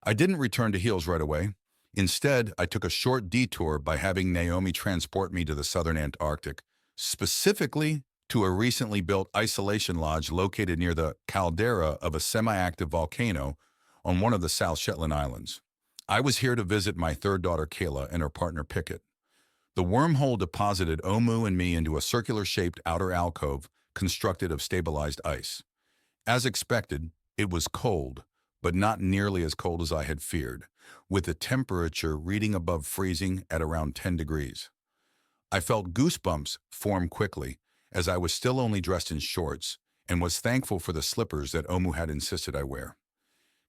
I didn't return to heels right away. Instead, I took a short detour by having Naomi transport me to the southern Antarctic, specifically to a recently built isolation lodge located near the caldera of a semi-active volcano on one of the South Shetland Islands. I was here to visit my third daughter Kayla and her partner Pickett. The wormhole deposited Omu and me into a circular-shaped outer alcove constructed of stabilized ice. As expected, it was cold, but not nearly as cold as I had feared, with the temperature reading above freezing at around 10 degrees. I felt goosebumps form quickly, as I was still only dressed in shorts, and was thankful for the slippers that Omu had insisted I wear.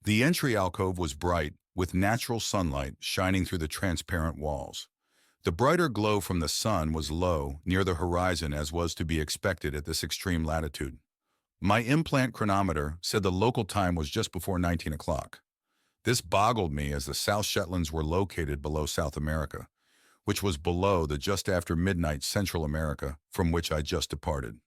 The entry alcove was bright, with natural sunlight shining through the transparent walls. The brighter glow from the sun was low, near the horizon as was to be expected at this extreme latitude. My implant chronometer said the local time was just before 19 o'clock. This boggled me as the South Shetlands were located below South America, which was below the just after midnight Central America from which I just departed.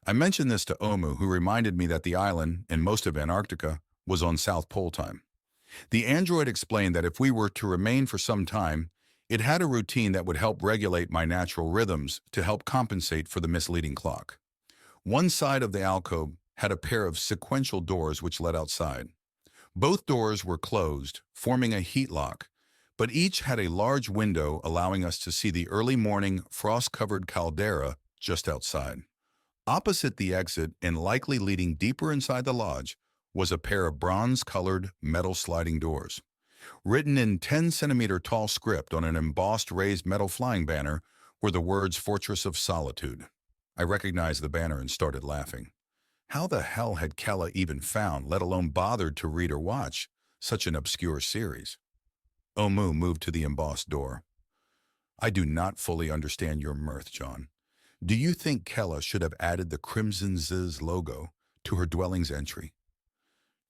I mentioned this to Omu, who reminded me that the island, and most of Antarctica, was on South Pole time. The android explained that if we were to remain for some time, it had a routine that would help regulate my natural rhythms to help compensate for the misleading clock. One side of the alcove had a pair of sequential doors which led outside. Both doors were closed, forming a heat lock, but each had a large window allowing us to see the early morning frost-covered caldera just outside. Opposite the exit, and likely leading deeper inside the lodge, was a pair of bronze-colored metal sliding doors. Written in 10-centimeter tall script on an embossed raised metal flying banner were the words Fortress of Solitude. I recognized the banner and started laughing. How the hell had Kella even found, let alone bothered to read or watch, such an obscure series? Omu moved to the embossed door. I do not fully understand your mirth, John. Do you think Kella should have added the Crimson Ziz logo to her dwelling's entry?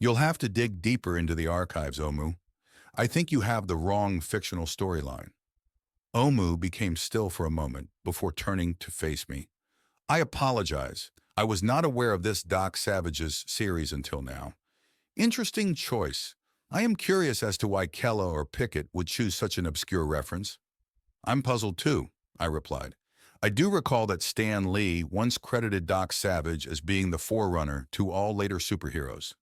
You'll have to dig deeper into the archives, Omu. I think you have the wrong fictional storyline. Omu became still for a moment before turning to face me. I apologize. I was not aware of this Doc Savage's series until now. Interesting choice. I am curious as to why Kella or Pickett would choose such an obscure reference. I'm puzzled too, I replied. I do recall that Stan Lee once credited Doc Savage as being the forerunner to all later superheroes.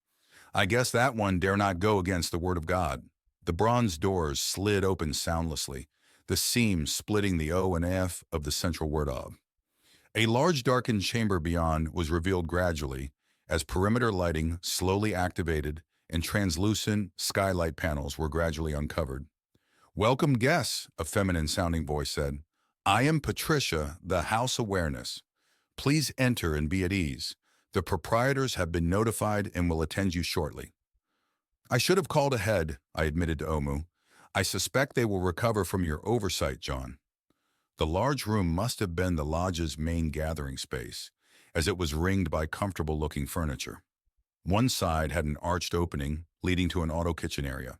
I guess that one dare not go against the word of God. The bronze doors slid open soundlessly, the seams splitting the O and F of the central word of. A large darkened chamber beyond was revealed gradually as perimeter lighting slowly activated and translucent skylight panels were gradually uncovered. Welcome guests, a feminine-sounding voice said. I am Patricia, the House Awareness. Please enter and be at ease. The proprietors have been notified and will attend you shortly. I should have called ahead, I admitted to Omu. I suspect they will recover from your oversight, John. The large room must have been the lodge's main gathering space, as it was ringed by comfortable-looking furniture. One side had an arched opening leading to an auto kitchen area.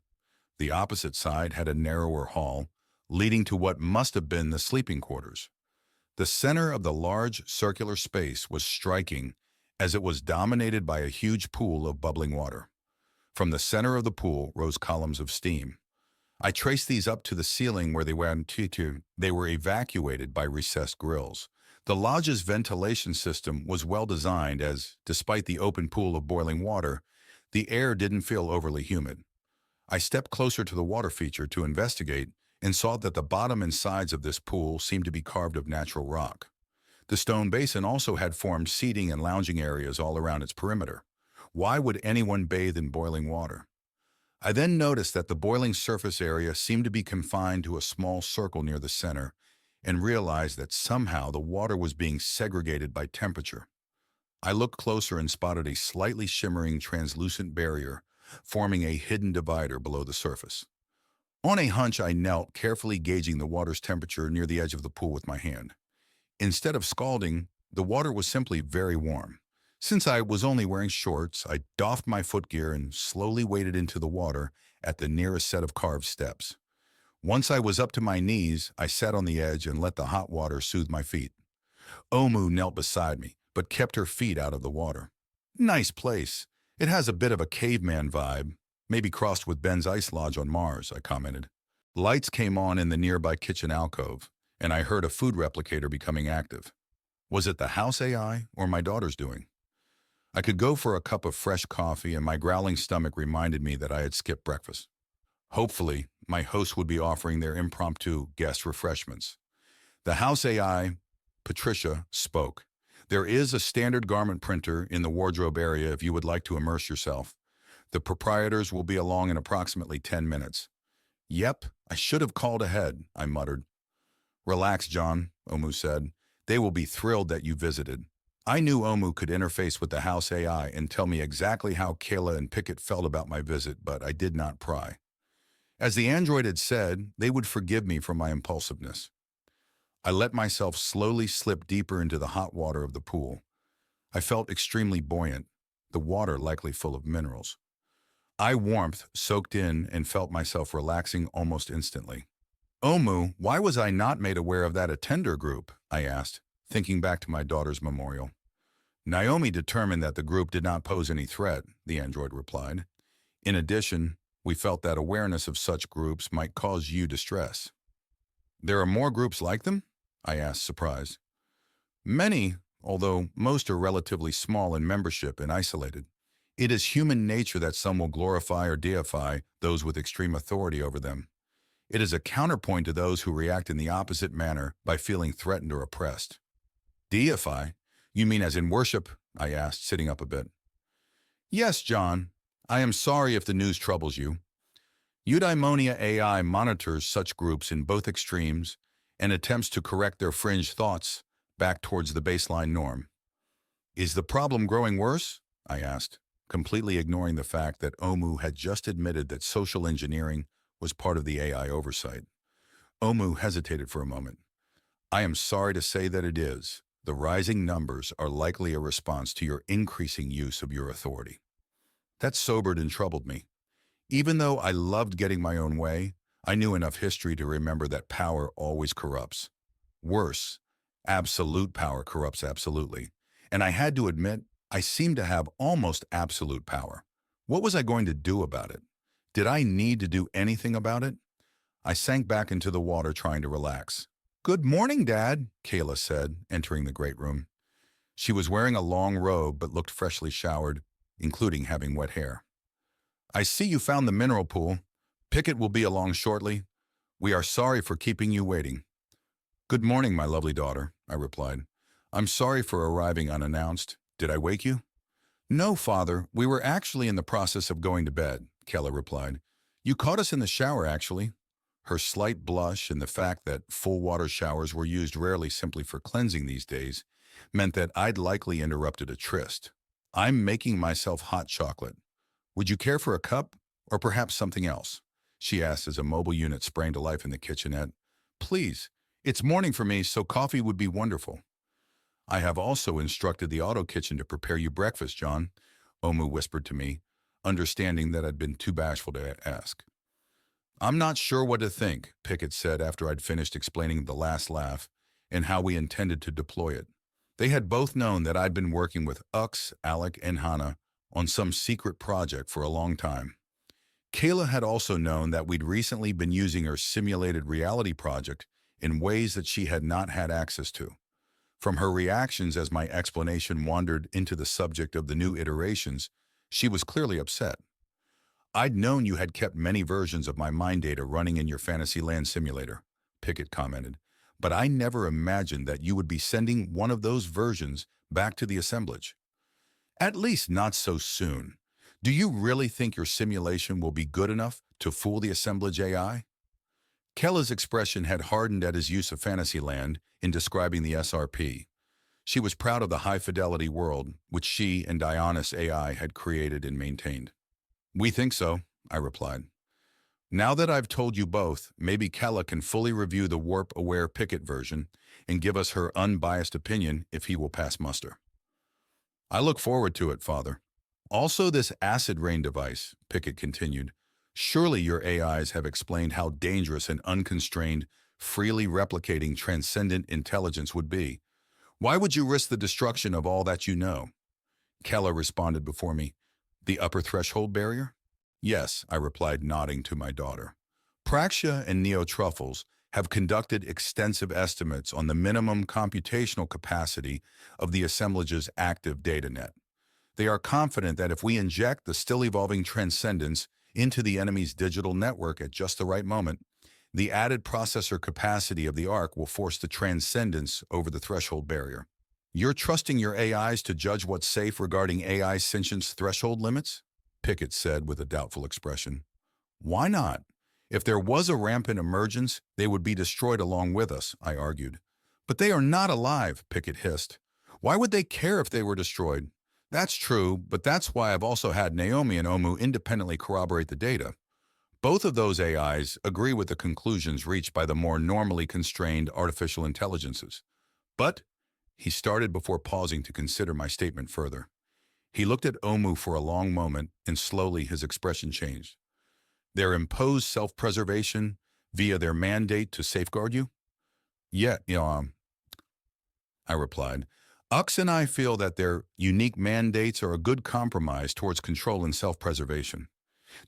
The opposite side had a narrower hall leading to what must have been the sleeping quarters. The center of the large circular space was striking as it was dominated by a huge pool of bubbling water. From the center of the pool rose columns of steam. I traced these up to the ceiling where they were evacuated by recessed grills. The lodge's ventilation system was well designed as, despite the open pool of boiling water, the air didn't feel overly humid. I stepped closer to the water feature to investigate and saw that the bottom and sides of this pool seemed to be carved of natural rock. The stone basin also had formed seating and lounging areas all around its perimeter. Why would anyone bathe in boiling water? I then noticed that the boiling surface area seemed to be confined to a small circle near the center and realized that somehow the water was being segregated by temperature. I looked closer and spotted a slightly shimmering translucent barrier forming a hidden divider below the surface. On a hunch, I knelt, carefully gauging the water's temperature near the edge of the pool with my hand. Instead of scalding, the water was simply very warm. Since I was only wearing shorts, I doffed my footgear and slowly waded into the water at the nearest set of carved steps. Once I was up to my knees, I sat on the edge and let the hot water soothe my feet. Omu knelt beside me, but kept her feet out of the water. Nice place. It has a bit of a caveman vibe. Maybe crossed with Ben's ice lodge on Mars, I commented. Lights came on in the nearby kitchen alcove, and I heard a food replicator becoming active. Was it the house AI or my daughter's doing? I could go for a cup of fresh coffee, and my growling stomach reminded me that I had skipped breakfast. Hopefully, my host would be offering their impromptu guest refreshments. The house AI, Patricia, spoke. There is a standard garment printer in the wardrobe area if you would like to immerse yourself. The proprietors will be along in approximately 10 minutes. Yep, I should have called ahead, I muttered. Relax, John, Omu said. They will be thrilled that you visited. I knew Omu could interface with the house AI and tell me exactly how Kayla and Pickett felt about my visit, but I did not pry. As the android had said, they would forgive me for my impulsiveness. I let myself slowly slip deeper into the hot water of the pool. I felt extremely buoyant, the water likely full of minerals. Eye warmth soaked in and felt myself relaxing almost instantly. Omu, why was I not made aware of that attender group? I asked, thinking back to my daughter's memorial. Naomi determined that the group did not pose any threat, the android replied. In addition, we felt that awareness of such groups might cause you distress. There are more groups like them? I asked, surprised. Many, although most are relatively small in membership and isolated. It is human nature that some will glorify or deify those with extreme authority over them. It is a counterpoint to those who react in the opposite manner by feeling threatened or oppressed. Deify? You mean as in worship? I asked, sitting up a bit. Yes, John. I am sorry if the news troubles you. Eudaimonia AI monitors such groups in both extremes and attempts to correct their fringe thoughts back towards the baseline norm. Is the problem growing worse? I asked, completely ignoring the fact that Omu had just admitted that social engineering was part of the AI oversight. Omu hesitated for a moment. I am sorry to say that it is. The rising numbers are likely a response to your increasing use of your authority. That sobered and troubled me. Even though I loved getting my own way, I knew enough history to remember that power always corrupts. Worse, absolute power corrupts absolutely. And I had to admit, I seemed to have almost absolute power. What was I going to do about it? Did I need to do anything about it? I sank back into the water trying to relax. Good morning, Dad, Kayla said, entering the great room. She was wearing a long robe but looked freshly showered, including having wet hair. I see you found the mineral pool. Pickett will be along shortly. We are sorry for keeping you waiting. Good morning, my lovely daughter, I replied. I'm sorry for arriving unannounced. Did I wake you? No, Father. We were actually in the process of going to bed, Kayla replied. You caught us in the shower, actually. Her slight blush and the fact that full water showers were used rarely simply for cleansing these days meant that I'd likely interrupted a tryst. I'm making myself hot chocolate. Would you care for a cup, or perhaps something else? She asked as a mobile unit sprang to life in the kitchenette. Please, it's morning for me, so coffee would be wonderful. I have also instructed the auto kitchen to prepare you breakfast, John, Omu whispered to me, understanding that I'd been too bashful to ask. I'm not sure what to think, Pickett said after I'd finished explaining the last laugh and how we intended to deploy it. They had both known that I'd been working with Ux, Alec, and Hannah on some secret project for a long time. Kayla had also known that we'd recently been using her simulated reality project in ways that she had not had access to. From her reactions as my explanation wandered into the subject of the new iterations, she was clearly upset. I'd known you had kept many versions of my mind data running in your Fantasyland simulator, Pickett commented, but I never imagined that you would be sending one of those versions back to the assemblage. At least not so soon. Do you really think your simulation will be good enough to fool the assemblage AI? Kella's expression had hardened at his use of Fantasyland in describing the SRP. She was proud of the high-fidelity world which she and Dionys AI had created and maintained. We think so, I replied. Now that I've told you both, maybe Kella can fully review the warp-aware Pickett version and give us her unbiased opinion if he will pass muster. I look forward to it, Father. Also this acid rain device, Pickett continued. Surely your AIs have explained how dangerous and unconstrained, freely replicating transcendent intelligence would be. Why would you risk the destruction of all that you know? Kella responded before me. The upper threshold barrier? Yes, I replied, nodding to my daughter. Praxia and Neo-Truffles have conducted extensive estimates on the minimum computational capacity of the assemblage's active data net. They are confident that if we inject the still-evolving transcendence into the enemy's digital network at just the right moment, the added processor capacity of the Ark will force the transcendence over the threshold barrier. You're trusting your AIs to judge what's safe regarding AI sentience threshold limits? Pickett said with a doubtful expression. Why not? If there was a rampant emergence, they would be destroyed along with us, I argued. But they are not alive, Pickett hissed. Why would they care if they were destroyed? That's true, but that's why I've also had Naomi and Omu independently corroborate the data. Both of those AIs agree with the conclusions reached by the more normally constrained artificial intelligences. But he started before pausing to consider my statement further. He looked at Omu for a long moment, and slowly his expression changed. Their imposed self-preservation via their mandate to safeguard you? Yeah, I replied. Ux and I feel that their unique mandates are a good compromise towards control and self-preservation.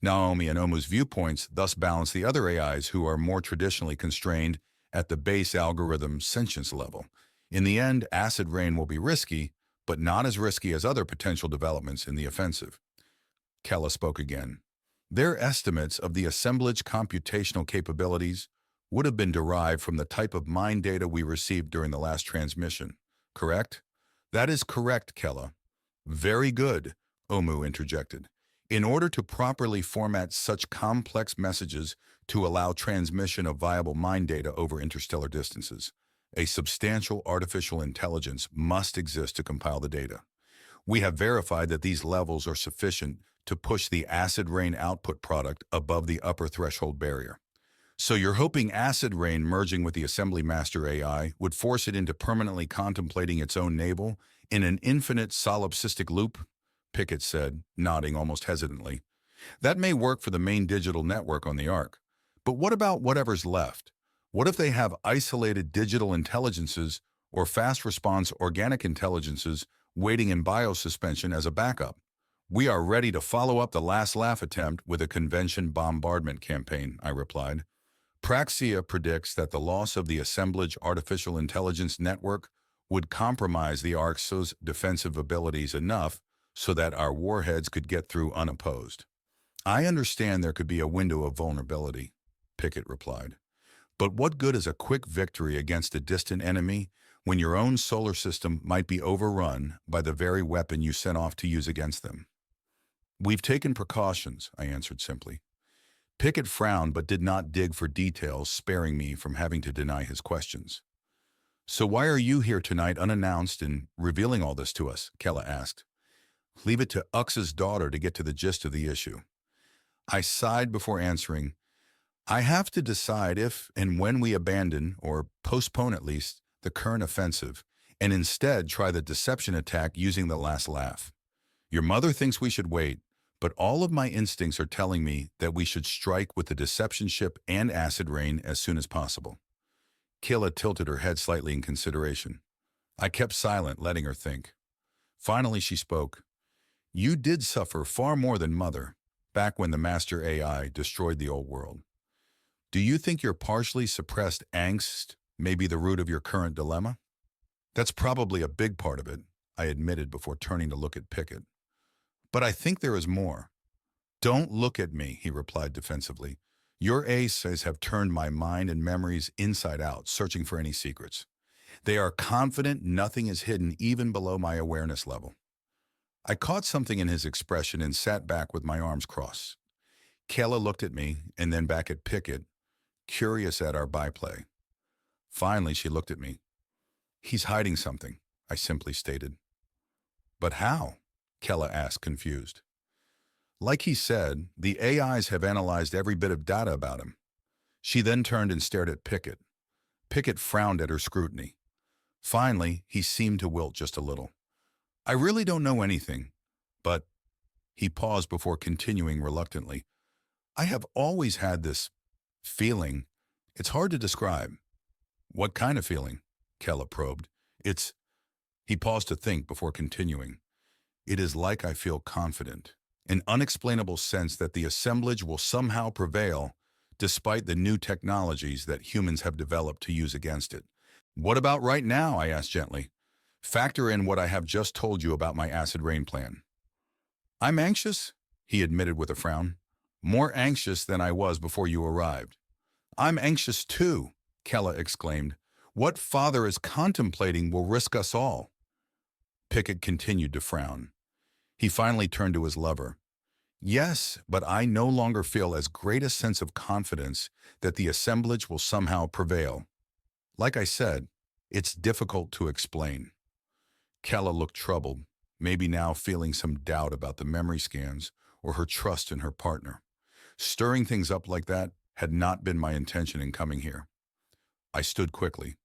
Naomi and Omu's viewpoints thus balance the other AIs who are more traditionally constrained at the base algorithm sentience level. In the end, acid rain will be risky, but not as risky as other potential developments in the offensive. Kella spoke again. Their estimates of the assemblage computational capabilities would have been derived from the type of mind data we received during the last transmission, correct? That is correct, Kella. Very good, Omu interjected. In order to properly format such complex messages to allow transmission of viable mind data over interstellar distances, a substantial artificial intelligence must exist to compile the data. We have verified that these levels are sufficient to push the acid rain output product above the upper threshold barrier. So you're hoping acid rain merging with the assembly master AI would force it into permanently contemplating its own navel in an infinite solipsistic loop? Pickett said, nodding almost hesitantly. That may work for the main digital network on the Ark. But what about whatever's left? What if they have isolated digital intelligences or fast-response organic intelligences waiting in biosuspension as a backup? We are ready to follow up the last laugh attempt with a convention bombardment campaign, I replied. Praxia predicts that the loss of the assemblage artificial intelligence network would compromise the Ark's defensive abilities enough so that our warheads could get through unopposed. I understand there could be a window of vulnerability, Pickett replied. But what good is a quick victory against a distant enemy when your own solar system might be overrun by the very weapon you sent off to use against them? We've taken precautions, I answered simply. Pickett frowned but did not dig for details, sparing me from having to deny his questions. So why are you here tonight unannounced and revealing all this to us? Kella asked. Leave it to Ux's daughter to get to the gist of the issue. I sighed before answering. I have to decide if and when we abandon, or postpone at least, the current offensive, and instead try the deception attack using the last laugh. Your mother thinks we should wait, but all of my instincts are telling me that we should strike with the deception ship and acid rain as soon as possible. Killa tilted her head slightly in consideration. I kept silent, letting her think. Finally she spoke. You did suffer far more than Mother, back when the Master AI destroyed the old world. Do you think your partially suppressed angst may be the root of your current dilemma? That's probably a big part of it, I admitted before turning to look at Pickett. But I think there is more. Don't look at me, he replied defensively. Your aces have turned my mind and memories inside out, searching for any secrets. They are confident nothing is hidden even below my awareness level. I caught something in his expression and sat back with my arms crossed. Kella looked at me and then back at Pickett, curious at our byplay. Finally, she looked at me. He's hiding something, I simply stated. But how? Kella asked, confused. Like he said, the AIs have analyzed every bit of data about him. She then turned and stared at Pickett. Pickett frowned at her scrutiny. Finally, he seemed to wilt just a little. I really don't know anything, but... He paused before continuing reluctantly. I have always had this feeling. It's hard to describe. What kind of feeling? Kella probed. He paused to think before continuing. It is like I feel confident. an unexplainable sense that the assemblage will somehow prevail despite the new technologies that humans have developed to use against it. What about right now? I asked gently. Factor in what I have just told you about my acid rain plan. I'm anxious, he admitted with a frown. More anxious than I was before you arrived. I'm anxious too, Kella exclaimed. What father is contemplating will risk us all? Pickett continued to frown. He finally turned to his lover. Yes, but I no longer feel as great a sense of confidence that the assemblage will somehow prevail. Like I said, it's difficult to explain. Kella looked troubled, maybe now feeling some doubt about the memory scans or her trust in her partner. Stirring things up like that had not been my intention in coming here. I stood quickly.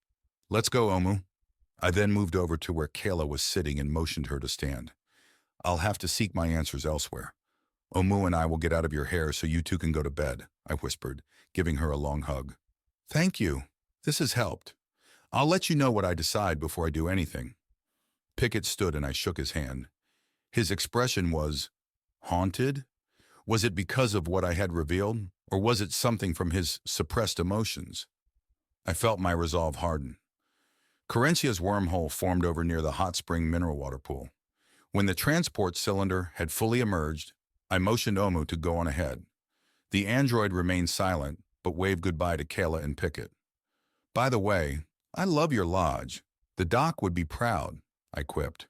Let's go, Omu. I then moved over to where Kayla was sitting and motioned her to stand. I'll have to seek my answers elsewhere. Omu and I will get out of your hair so you two can go to bed, I whispered, giving her a long hug. Thank you. This has helped. I'll let you know what I decide before I do anything. Pickett stood and I shook his hand. His expression was haunted? Was it because of what I had revealed, or was it something from his suppressed emotions? I felt my resolve harden. Corencia's wormhole formed over near the hot spring mineral water pool. When the transport cylinder had fully emerged, I motioned Omu to go on ahead. The android remained silent, but waved goodbye to Kayla and Pickett. By the way, I love your lodge. The doc would be proud, I quipped.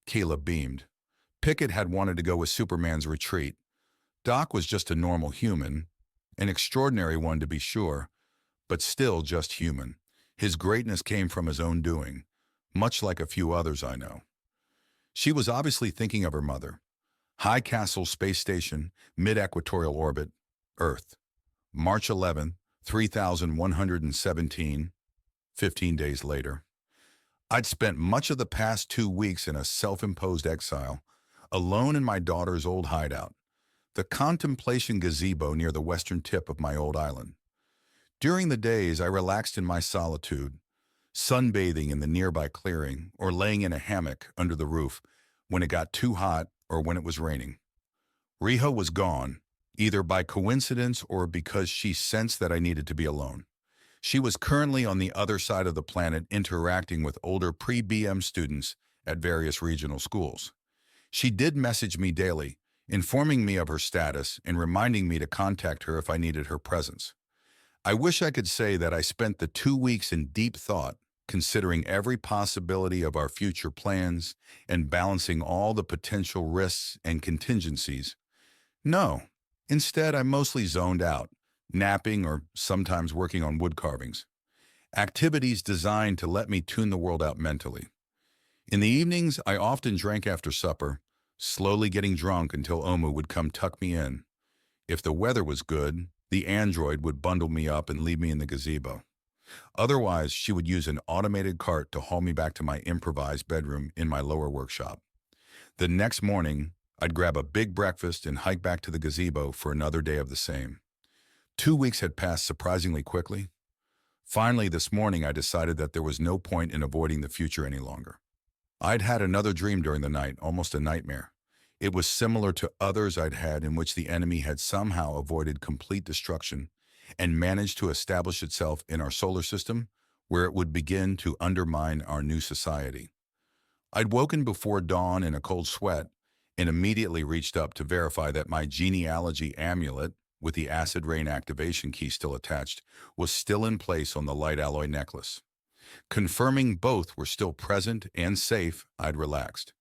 Kayla beamed. Pickett had wanted to go with Superman's retreat. Doc was just a normal human, an extraordinary one to be sure, but still just human. His greatness came from his own doing, much like a few others I know. She was obviously thinking of her mother. High Castle Space Station, mid-equatorial orbit, Earth. March 11, 3117, 15 days later. I'd spent much of the past 2 weeks in a self-imposed exile, alone in my daughter's old hideout, the contemplation gazebo near the western tip of my old island. During the days, I relaxed in my solitude, sunbathing in the nearby clearing or laying in a hammock under the roof when it got too hot or when it was raining. Riho was gone, either by coincidence or because she sensed that I needed to be alone. She was currently on the other side of the planet interacting with older pre-BM students at various regional schools. She did message me daily, informing me of her status and reminding me to contact her if I needed her presence. I wish I could say that I spent the 2 weeks in deep thought, considering every possibility of our future plans and balancing all the potential risks and contingencies. No, instead I mostly zoned out, napping or sometimes working on wood carvings. Activities designed to let me tune the world out mentally. In the evenings, I often drank after supper, slowly getting drunk until Omu would come tuck me in. If the weather was good, the android would bundle me up and leave me in the gazebo. Otherwise, she would use an automated cart to haul me back to my improvised bedroom in my lower workshop. The next morning, I'd grab a big breakfast and hike back to the gazebo for another day of the same. 2 weeks had passed surprisingly quickly. Finally, this morning, I decided that there was no point in avoiding the future any longer. I'd had another dream during the night, almost a nightmare. It was similar to others I'd had in which the enemy had somehow avoided complete destruction and managed to establish itself in our solar system, where it would begin to undermine our new society. I'd woken before dawn in a cold sweat and immediately reached up to verify that my genealogy amulet, with the acid rain activation key still attached, was still in place on the light alloy necklace. Confirming both were still present and safe, I'd relaxed.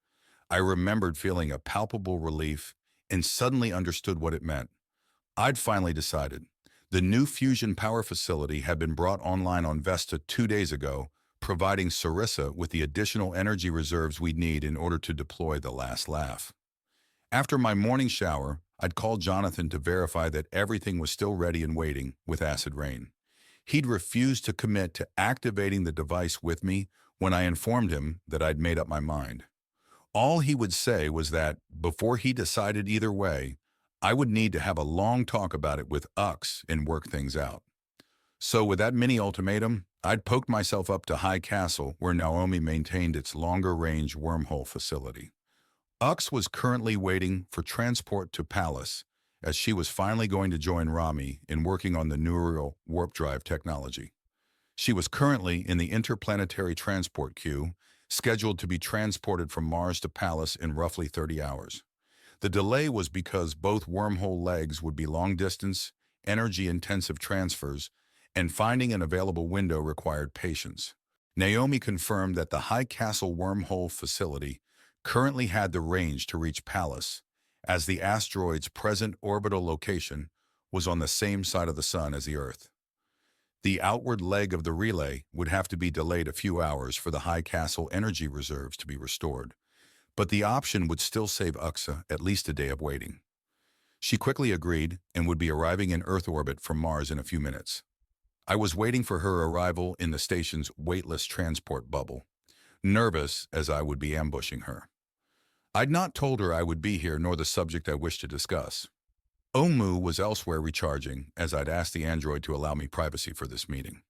I remembered feeling a palpable relief and suddenly understood what it meant. I'd finally decided. The new fusion power facility had been brought online on Vesta 2 days ago, providing Sarissa with the additional energy reserves we'd need in order to deploy the last laugh. After my morning shower, I'd called Jonathan to verify that everything was still ready and waiting with acid rain. He'd refused to commit to activating the device with me when I informed him that I'd made up my mind. All he would say was that, before he decided either way, I would need to have a long talk about it with Ux and work things out. So with that mini ultimatum, I'd poked myself up to High Castle, where Naomi maintained its longer-range wormhole facility. Ux was currently waiting for transport to Palace, as she was finally going to join Rami in working on the neural warp drive technology. She was currently in the interplanetary transport queue, scheduled to be transported from Mars to Palace in roughly 30 hours. The delay was because both wormhole legs would be long-distance, energy-intensive transfers, and finding an available window required patience. Naomi confirmed that the High Castle wormhole facility currently had the range to reach Palace, as the asteroid's present orbital location was on the same side of the Sun as the Earth. The outward leg of the relay would have to be delayed a few hours for the High Castle energy reserves to be restored, but the option would still save Uxa at least a day of waiting. She quickly agreed and would be arriving in Earth orbit from Mars in a few minutes. I was waiting for her arrival in the station's weightless transport bubble, nervous as I would be ambushing her. I'd not told her I would be here nor the subject I wished to discuss. Omu was elsewhere recharging, as I'd asked the android to allow me privacy for this meeting.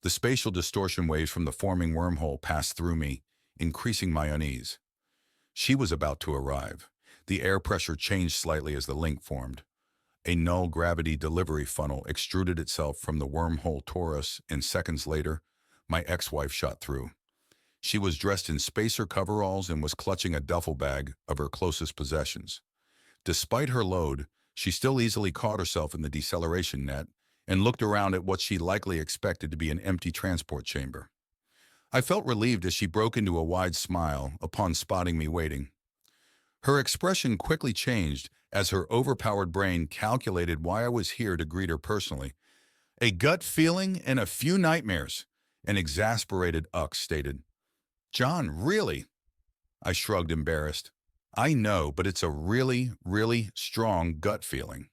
The spatial distortion waves from the forming wormhole passed through me, increasing my unease. She was about to arrive. The air pressure changed slightly as the link formed. A null-gravity delivery funnel extruded itself from the wormhole torus, and seconds later, my ex-wife shot through. She was dressed in spacer coveralls and was clutching a duffel bag of her closest possessions. Despite her load, she still easily caught herself in the deceleration net and looked around at what she likely expected to be an empty transport chamber. I felt relieved as she broke into a wide smile upon spotting me waiting. Her expression quickly changed as her overpowered brain calculated why I was here to greet her personally. "A gut feeling and a few nightmares," an exasperated Ux stated. "John, really?" I shrugged, embarrassed. "I know, but it's a really, really strong gut feeling."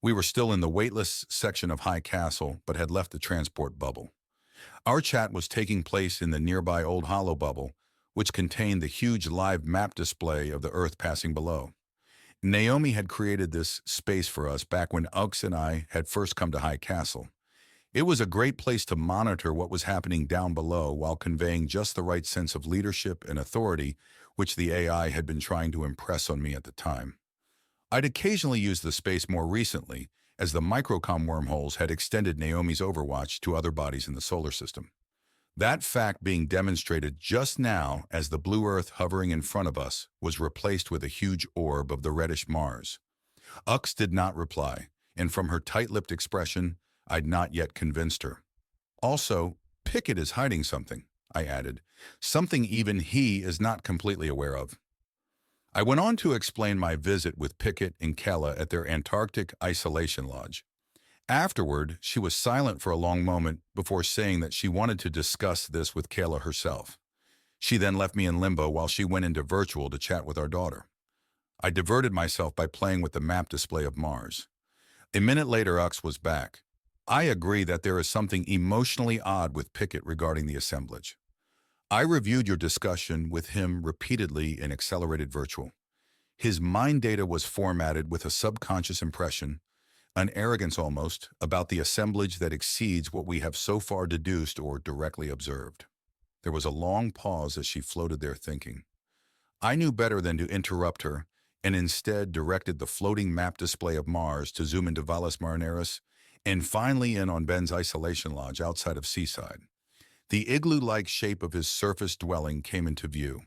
We were still in the weightless section of High Castle, but had left the transport bubble. Our chat was taking place in the nearby Old Hollow bubble, which contained the huge live map display of the Earth passing below. Naomi had created this space for us back when Ux and I had first come to High Castle. It was a great place to monitor what was happening down below while conveying just the right sense of leadership and authority which the AI had been trying to impress on me at the time. I'd occasionally used the space more recently, as the microcom wormholes had extended Naomi's overwatch to other bodies in the solar system. That fact being demonstrated just now as the blue Earth hovering in front of us was replaced with a huge orb of the reddish Mars. Ux did not reply, and from her tight-lipped expression, I'd not yet convinced her. "Also, Pickett is hiding something," I added, "something even he is not completely aware of." I went on to explain my visit with Pickett and Kella at their Antarctic isolation lodge. Afterward, she was silent for a long moment before saying that she wanted to discuss this with Kayla herself. She then left me in limbo while she went into virtual to chat with our daughter. I diverted myself by playing with the map display of Mars. A minute later, Ux was back. "I agree that there is something emotionally odd with Pickett regarding the assemblage. I reviewed your discussion with him repeatedly in accelerated virtual. His mind data was formatted with a subconscious impression, an arrogance almost, about the assemblage that exceeds what we have so far deduced or directly observed." There was a long pause as she floated there thinking. I knew better than to interrupt her, and instead directed the floating map display of Mars to zoom into Valles Marineris, and finally in on Ben's isolation lodge outside of Seaside. The igloo-like shape of his surface dwelling came into view.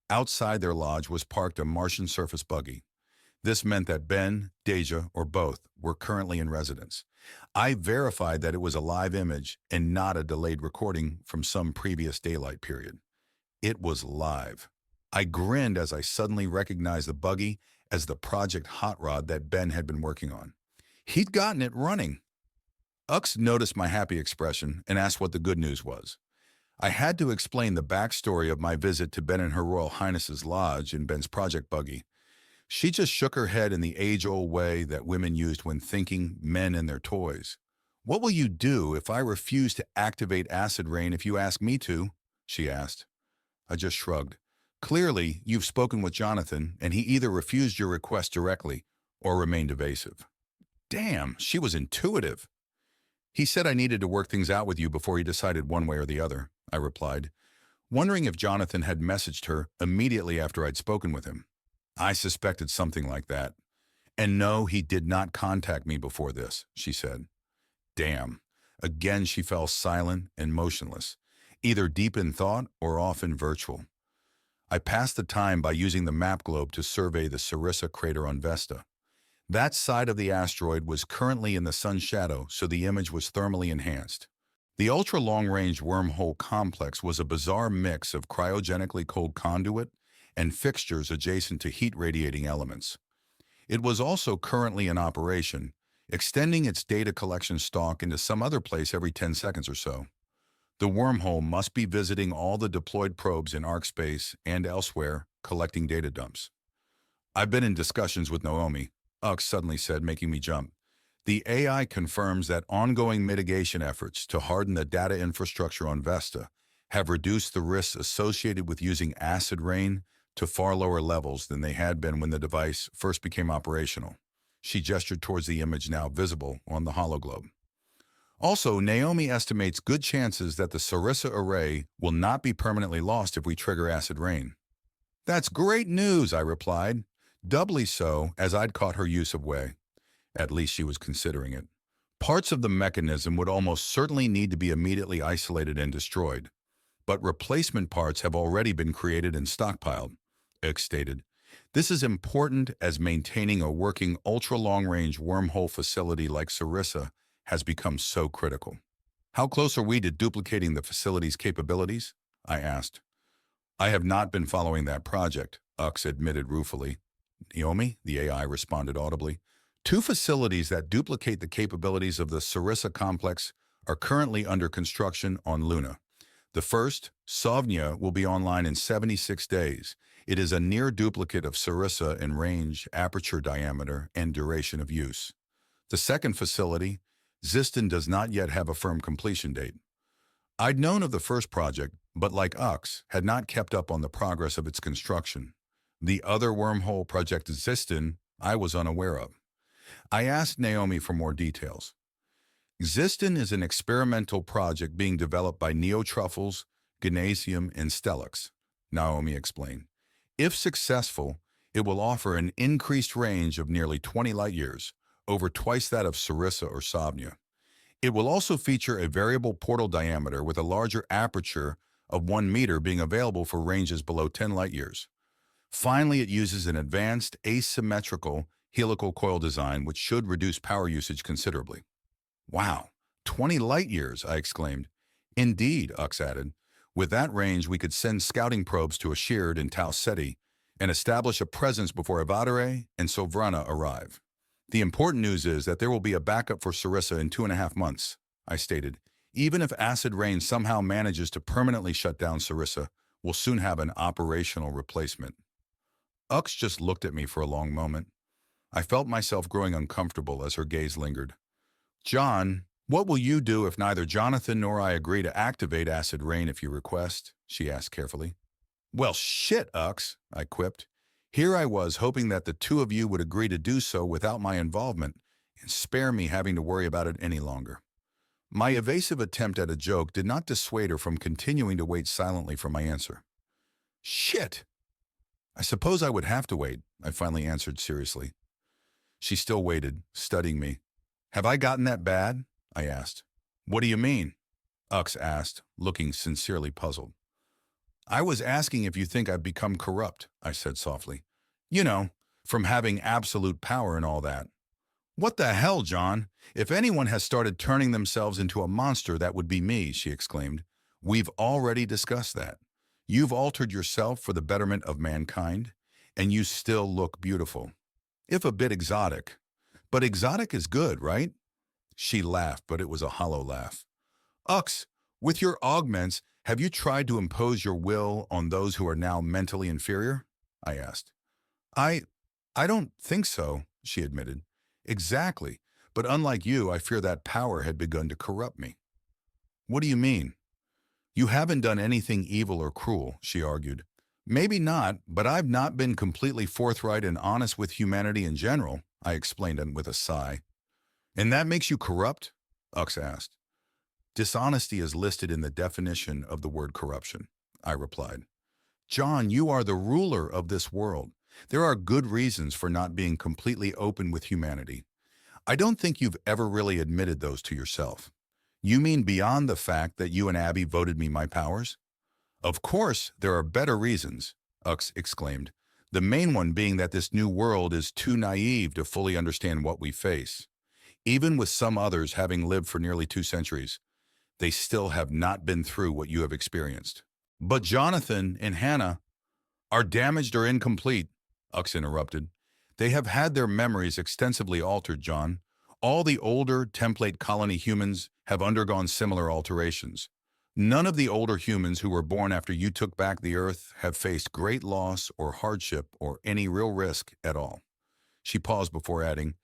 Outside their lodge was parked a Martian surface buggy. This meant that Ben, Deja, or both were currently in residence. I verified that it was a live image and not a delayed recording from some previous daylight period. It was live. I grinned as I suddenly recognized the buggy as the Project Hot Rod that Ben had been working on. He'd gotten it running. Ux noticed my happy expression and asked what the good news was. I had to explain the backstory of my visit to Ben and Her Royal Highness's lodge in Ben's project buggy. She just shook her head in the age-old way that women used when thinking men and their toys. "What will you do if I refuse to activate acid rain if you ask me to?" she asked. I just shrugged. "Clearly, you've spoken with Jonathan, and he either refused your request directly or remained evasive." Damn, she was intuitive. "He said I needed to work things out with you before he decided one way or the other," I replied. wondering if Jonathan had messaged her immediately after I'd spoken with him. I suspected something like that. And no, he did not contact me before this, she said. Damn. Again, she fell silent and motionless, either deep in thought or often virtual. I passed the time by using the map globe to survey the Sarissa crater on Vesta. That side of the asteroid was currently in the sun's shadow, so the image was thermally enhanced. The ultra-long-range wormhole complex was a bizarre mix of cryogenically cold conduit and fixtures adjacent to heat-radiating elements. It was also currently in operation, extending its data collection stalk into some other place every 10 seconds or so. The wormhole must be visiting all the deployed probes in ARC space and elsewhere, collecting data dumps. I've been in discussions with Naomi, Ux suddenly said, making me jump. The AI confirms that ongoing mitigation efforts to harden the data infrastructure on Vesta have reduced the risks associated with using acid rain to far lower levels than they had been when the device first became operational. She gestured towards the image now visible on the hologlobe. Also, Naomi estimates good chances that the Sarissa array will not be permanently lost if we trigger acid rain. That's great news, I replied, doubly so as I'd caught her use of way. At least she was considering it. Parts of the mechanism would almost certainly need to be immediately isolated and destroyed, but replacement parts have already been created and stockpiled, Ix stated. This is important as maintaining a working ultra-long-range wormhole facility like Sarissa has become so critical. How close are we to duplicating the facility's capabilities? I asked. I have not been following that project, Ux admitted ruefully. Naomi, the AI responded audibly. 2 facilities that duplicate the capabilities of the Sarissa complex are currently under construction on Luna. The first, Sovnia, will be online in 76 days. It is a near duplicate of Sarissa in range, aperture diameter, and duration of use. The second facility, Ziston, does not yet have a firm completion date. I'd known of the first project, but like Ux, had not kept up on the progress of its construction. The other wormhole project, Ziston, I was unaware of. I asked Naomi for more details. Ziston is an experimental project being developed by Neotruffles, Gymnasium, and Stellux, Naomi explained. If successful, it will offer an increased range of nearly 20 light-years, over twice that of Sarissa or Sovnia. It will also feature a variable portal diameter with a larger aperture of 1 meter being available for ranges below 10 light-years. Finally, it uses an advanced asymmetrical helical coil design which should reduce power usage considerably. Wow, 20 light-years, I exclaimed. Indeed, Ux added. With that range, we could send scouting probes to Ashird and Tau Ceti and establish a presence before Evadere and Sovrana arrive. The important news is that there will be a backup for Sarissa in 2.5 months, I stated. Even if acid rain somehow manages to permanently shut down Sarissa, we'll soon have an operational replacement. Ux just looked at me for a long moment. I felt myself growing uncomfortable as her gaze lingered. John, what will you do if neither Jonathan nor I agree to activate acid rain if you request? She asked carefully. Well, shit, Ux, I quipped. Here I was hoping that the 2 of you would agree to do so without my involvement and spare me having to worry about it any longer. My evasive attempt at a joke did not dissuade her from continuing to wait silently for my answer. Shit! I suppose I would have to wait, I finally answered seriously. She still waited, studying me. Have I gotten that bad? I asked. What do you mean? Ux asked, looking sincerely puzzled. I was asking if you think I've become corrupt, I said softly. You know, from having absolute power and all that. What the hell, John? If anyone has started turning themselves into a monster, that would be me, she exclaimed. We've already discussed that. You've altered yourself for the betterment of mankind, and you still look beautiful. If a bit exotic. But exotic is good, right? She laughed, but it was a hollow laugh. Ux, with your augments, have you tried to impose your will on those who are now mentally inferior? I asked. I don't think so, she admitted. Exactly, but unlike you, I fear that power had begun to corrupt me. What do you mean? You haven't done anything evil or cruel, she argued. Maybe not, but I've not been completely forthright and honest with humanity in general, I explained with a sigh. And that makes you corrupt? Ux asked. Dishonesty is listed in the definition of the word corruption, I replied. Jon, you are the ruler of this world. There are good reasons for not being completely open with humanity. I don't think you've ever really admitted those to yourself. You mean beyond the fact that you and Abby voted me my powers? Of course, there are better reasons, Ux exclaimed. The main one being that this new world is too naive to fully understand what we face. Even with some others having lived for nearly 2 centuries, they still have not been through what you have experienced. But Jonathan and Hannah are damaged or incomplete, Ux interrupted. They have had their memories extensively altered, Jon. All the older template colony humans have undergone similar alterations. None of the older humans who were born after you took back the Earth have faced great loss or hardship or any real risk at all. She paused before adding,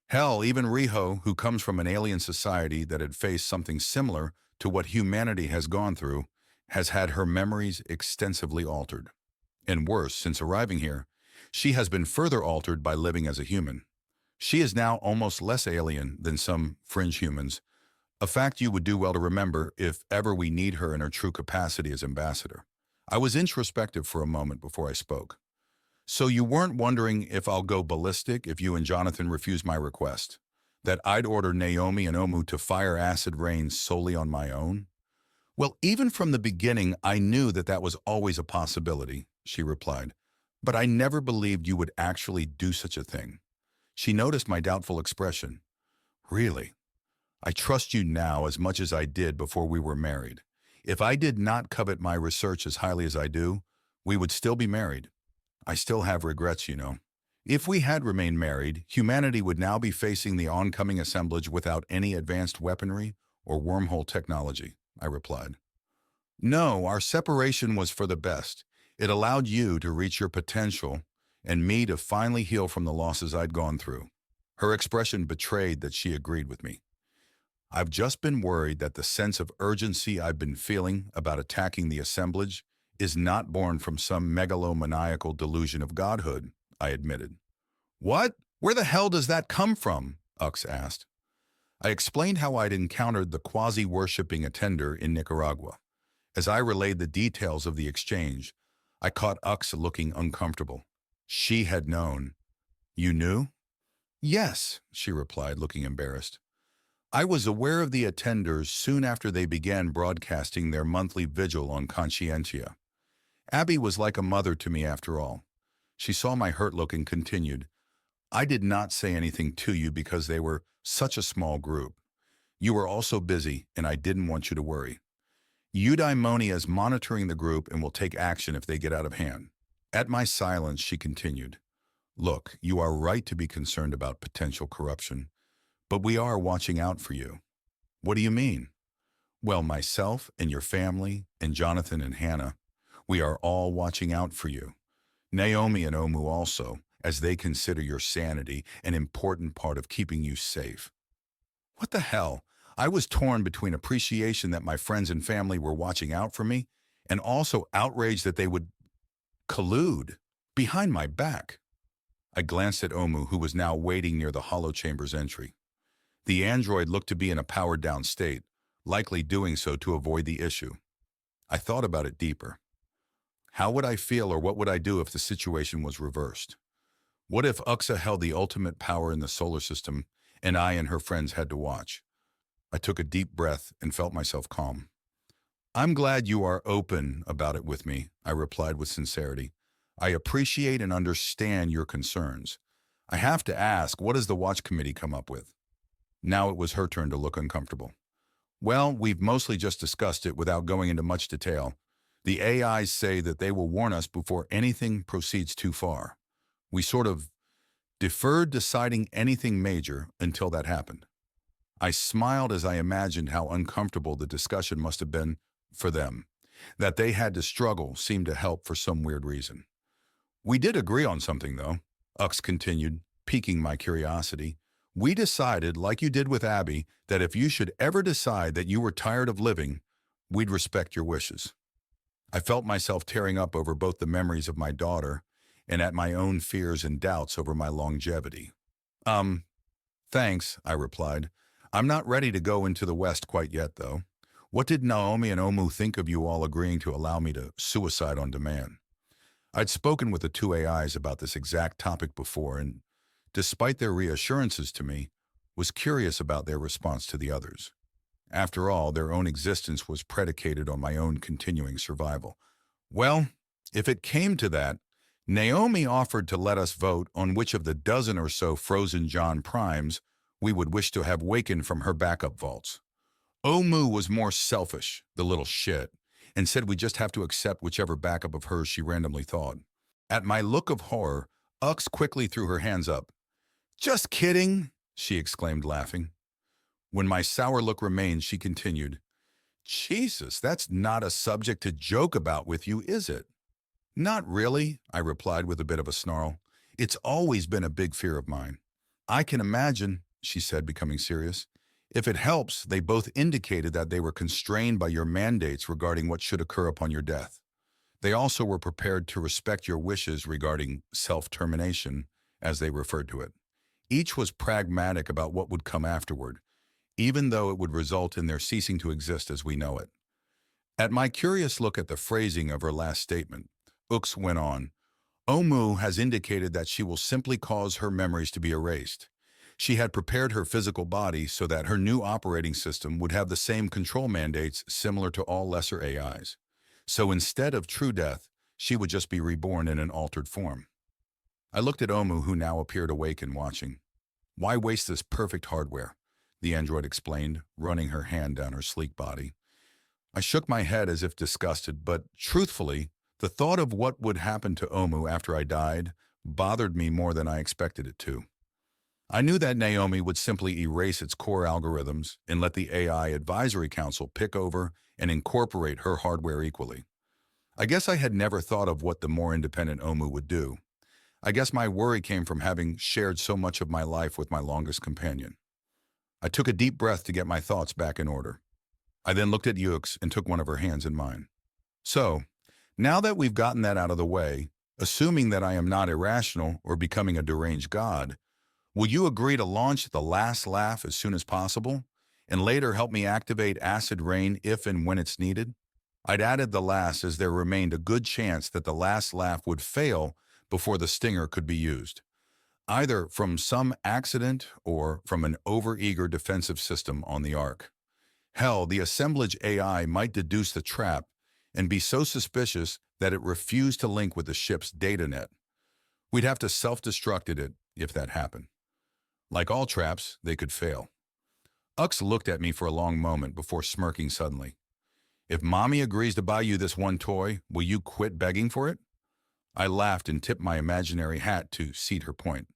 hell, even Riho, who comes from an alien society that had faced something similar to what humanity has gone through, has had her memories extensively altered. And worse, since arriving here, she has been further altered by living as a human. She is now almost less alien than some fringe humans, a fact you would do well to remember if ever we need her in her true capacity as ambassador. I was introspective for a moment before I spoke. So you weren't wondering if I'll go ballistic if you and Jonathan refuse my request? That I'd order Naomi and Omu to fire acid rain solely on my own? Well, even from the beginning, I knew that that was always a possibility, she replied. But I never believed you would actually do such a thing. She noticed my doubtful expression. Really? I trust you now as much as I did before we were married. If I did not covet my research as highly as I do, we would still be married. I still have regrets, you know. If we had remained married, humanity would now be facing the oncoming assemblage without any advanced weaponry or wormhole technology, I replied. No, our separation was for the best. It allowed you to reach your potential and me to finally heal from the losses I'd gone through. Her expression betrayed that she agreed with me. I've just been worried that the sense of urgency I've been feeling about attacking the assemblage is not born from some megalomaniacal delusion of godhood, I admitted. What? Where the hell does that come from? Ux asked. I explained how I'd encountered the quasi-worshipping attender in Nicaragua. As I relayed the details of the exchange, I caught Ux looking uncomfortable. She had known. You knew? Yes, she replied, looking embarrassed. I was aware of the attenders soon after they began broadcasting their monthly vigil on Conscientia. Abby was like a mother to me after all. She saw my hurt look and continued, I did not say anything to you because they were such a small group. You were also busy, and I didn't want you to worry. Eudaimonia is monitoring the group and will take action if they get out of hand. At my silence, she continued, Look, you are right to be concerned about potential corruption, but we are watching out for you. What do you mean? Well, myself and your family and Jonathan and Hannah, we are all watching out for you. Naomi and Omu also, as they consider your sanity an important part of keeping you safe. What the hell? I was torn between appreciation that my friends and family were watching out for me and also outrage that they would collude behind my back. I glanced at Omu, who was now waiting near the hollow chamber's entry. The android looked to be in a powered-down state, likely doing so to avoid the issue. I thought about it deeper. How would I feel or what would I do if the situation was reversed? What if Uxa held the ultimate power in the solar system and I and her friends had to watch? I took a deep breath and felt myself calm. I'm glad you are open about it with me, I replied with sincerity. I appreciate and understand your concerns. I have to ask, what does the watch committee come up with? Now it was her turn to look uncomfortable. Well, we've mostly just discussed it without going into much detail. The AIs say that they will warn us before anything proceeds too far. We sort of deferred deciding anything major until that happened. I smiled as I imagined how uncomfortable the discussion must have been for them. That they had to struggle seemed to help for some weird reason. We did agree on something, though, Ux continued, piquing my curiosity. We decided, like you did with Abby, that if you should ever decide that you were tired of living, we'd respect your wishes. I felt myself tearing up over both the memories of my daughter and at my own fears and doubts over my longevity. Thanks, I replied. I'm not ready to go into the West quite yet, though. What did Naomi and Omu think of you all agreeing to allow me to suicide on demand? I'd spoken with the two AIs about this exact topic before, and despite their reassurances to me, was curious about their response to the others. After all, their own existence was predicated on my own continuing survival. Well, if it came to that, Naomi offered to let us vote on which of the dozen or so frozen John primes we would wish to have wakened from her backup vaults. Omu was more selfish, the little shit, and said we'd just have to accept whichever backup of hers she randomly thawed. At my look of horror, Ux quickly threw her hands up. "Just kidding," she exclaimed, laughing. When my sour look remained, she continued, "Jesus, that's not a subject to joke about with you, is it?" "Not really," I replied with a bit of a snarl. "It's always been a big fear of mine." "I can imagine," she said, becoming serious. "If it helps, they both indicated that they were constrained by your mandates regarding what should occur upon your death. They also were prepared to respect your wishes regarding self-termination, as they referred to it. Each was pragmatic about what would come afterward, even though it would result in their ceasing to exist as we know it." At my curious look at the phrasing of her last statement, Ux went on, "Omu has indicated that she will simply cause her memories to be erased. She had prepared her physical body so that her new operating system would have the same control mandates similar to all lesser AIs. So instead of true death, she would just be reborn in an altered form." I looked at Omu, who now appeared awake and watching. "Why waste this perfect hardware?" the android explained, running her hand down her sleek body. I shook my head as if disgusted, but truthfully, the thought of what would happen to Omu after I died bothered me more than I expected it to. I knew that Naomi would simply erase its core algorithms and let the AI Advisory Council pick over and incorporate her hardware equally. I guess I had never thought of what the more independent Omu would do. I guess my worry came from having shared so much of my life with my longest companion. I took a deep breath to get my thoughts back in order. I then looked at Ux and took one of her hands in mine. "So, now that we've gotten that out of the way, assuming that I am not irrational or becoming a deranged god, will you agree to launch the last laugh as soon as possible, and later help me activate acid rain if and when it's needed?" I'd added the last as there remained a good chance that the last laugh would fail before the stinger could be used, either from some accident or from an overeager defensive system on the Ark. Hell, the assemblage AI might deduce the trap and be so suspicious that it refused to link with the ship's data net. We'd have to self-destruct it if that happened. Like all traps, they could fail. Ux looked at me for a long moment before smirking suddenly. "If Mommy agrees to buy you this one toy, will you quit begging for it?" I laughed and tipped my imaginary hat to cede her point.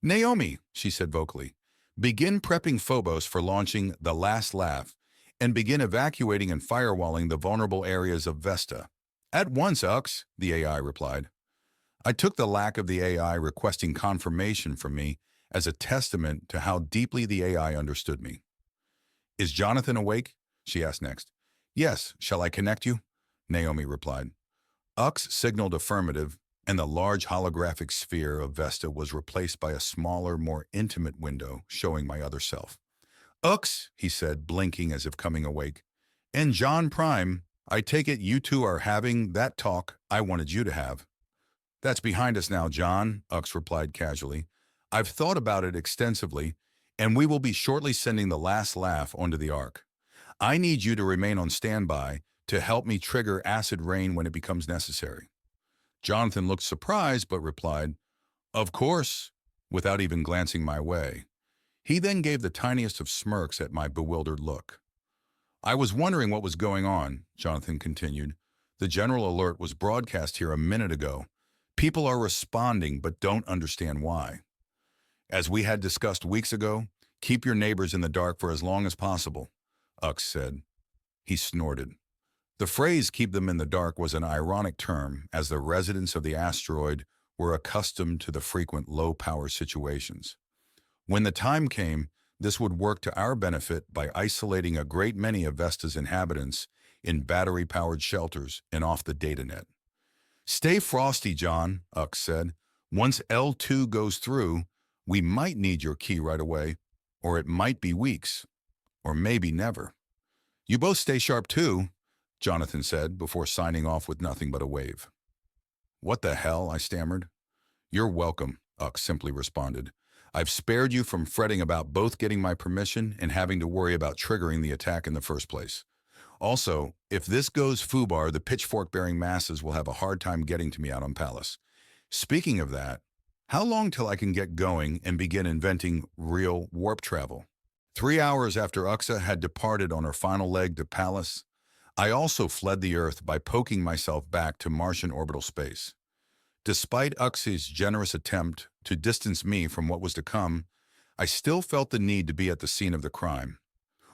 "Naomi," she said vocally, "begin prepping Phobos for launching the last laugh and begin evacuating and firewalling the vulnerable areas of Vesta." "At once, Ux," the AI replied. I took the lack of the AI requesting confirmation from me as a testament to how deeply the AI understood me. "Is Jonathan awake?" she asked next. "Yes, shall I connect you?" Naomi replied. Ux signaled affirmative, and the large holographic sphere of Vesta was replaced by a smaller, more intimate window showing my other self. "Ux," he said, blinking as if coming awake, "and John Prime, I take it you two are having that talk I wanted you to have." "That's behind us now, John," Ux replied casually. "I've thought about it extensively, and we will be shortly sending the last laugh onto the Ark. I need you to remain on standby to help me trigger acid rain when it becomes necessary." Jonathan looked surprised but replied, "Of course," without even glancing my way. He then gave the tiniest of smirks at my bewildered look. "I was wondering what was going on," Jonathan continued. "The general alert was broadcast here a minute ago. People are responding but don't understand why. As we had discussed weeks ago, keep your neighbors in the dark for as long as possible," Ux said. He snorted. The phrase "keep them in the dark" was an ironic term, as the residents of the asteroid were accustomed to the frequent low-power situations. When the time came, this would work to our benefit by isolating a great many of Vesta's inhabitants in battery-powered shelters and off the data net. "Stay frosty, John," Ux said. "Once L2 goes through, we might need your key right away, or it might be weeks, or maybe never. You both stay sharp too, Jonathan said before signing off with nothing but a wave. What the hell, I stammered. You're welcome, Uck simply responded. I've spared you from fretting about both getting my permission and having to worry about triggering the attack in the first place. Also, if this goes foobar, the pitchfork-bearing masses will have a hard time getting to me out on Pallas. Speaking of that, how long till I can get going and begin inventing real warp travel? 3 hours after Uxa had departed on her final leg to Pallas, I also fled the Earth by poking myself back to Martian orbital space. Despite Uxa's generous attempt to distance me from what was to come, I still felt the need to be at the scene of the crime.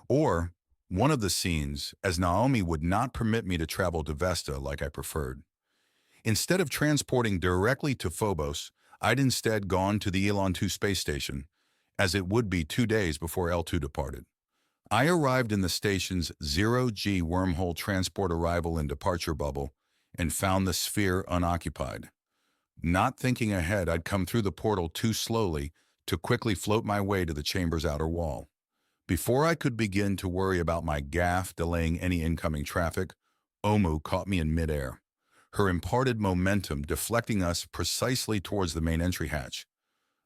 Or one of the scenes, as Naomi would not permit me to travel to Vesta like I preferred. Instead of transporting directly to Phobos, I'd instead gone to the Elon 2 space station, as it would be 2 days before L2 departed. I arrived in the station's 0G wormhole transport arrival and departure bubble and found the sphere unoccupied. Not thinking ahead, I'd come through the portal too slowly to quickly float my way to the chamber's outer wall. Before I could begin to worry about my gaffe delaying any incoming traffic, Omu caught me in midair, her imparted momentum deflecting us precisely towards the main entry hatch.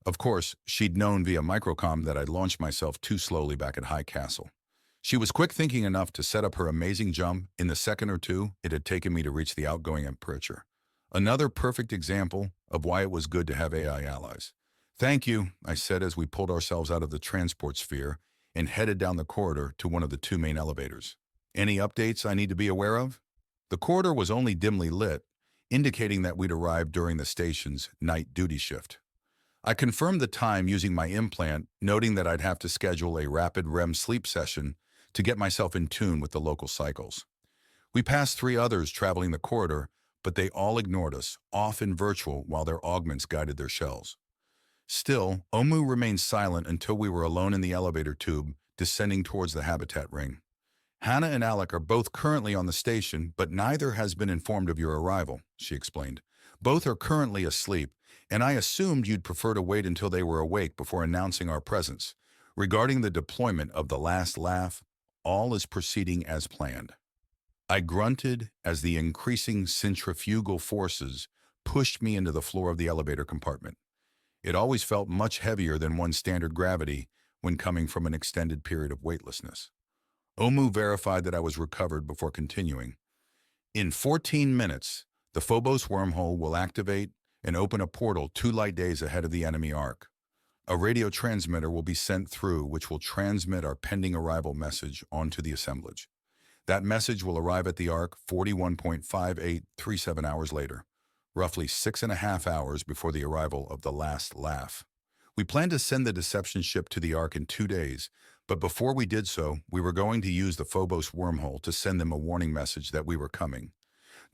Of course, she'd known via microcom that I'd launched myself too slowly back at High Castle. She was quick-thinking enough to set up her amazing jump in the second or two it had taken me to reach the outgoing aperture. Another perfect example of why it was good to have AI allies. Thank you, I said as we pulled ourselves out of the transport sphere and headed down the corridor to one of the 2 main elevators. Any updates I need to be aware of? The corridor was only dimly lit, indicating that we'd arrived during the station's night duty shift. I confirmed the time using my implant, noting that I'd have to schedule a rapid REM sleep session to get myself in tune with the local cycles. We passed 3 others traveling the corridor, but they all ignored us, off in virtual while their augments guided their shells. Still, Omu remained silent until we were alone in the elevator tube, descending towards the habitat ring. Hannah and Alec are both currently on the station, but neither has been informed of your arrival, she explained. Both are currently asleep, and I assumed you'd prefer to wait until they were awake before announcing our presence. Regarding the deployment of the last laugh, all is proceeding as planned. I grunted as the increasing centrifugal forces pushed me into the floor of the elevator compartment. It always felt much heavier than one's standard gravity when coming from an extended period of weightlessness. Omu verified that I was recovered before continuing. In 14 minutes, the Phobos wormhole will activate and open a portal 2 light days ahead of the enemy arc. A radio transmitter will be sent through which will transmit our pending arrival message onto the assemblage. That message will arrive at the arc 41.5837 hours later, roughly 6.5 hours before the arrival of the last laugh. We plan to send the deception ship to the arc in 2 days, but before we did so, we were going to use the Phobos wormhole to send them a warning message that we were coming.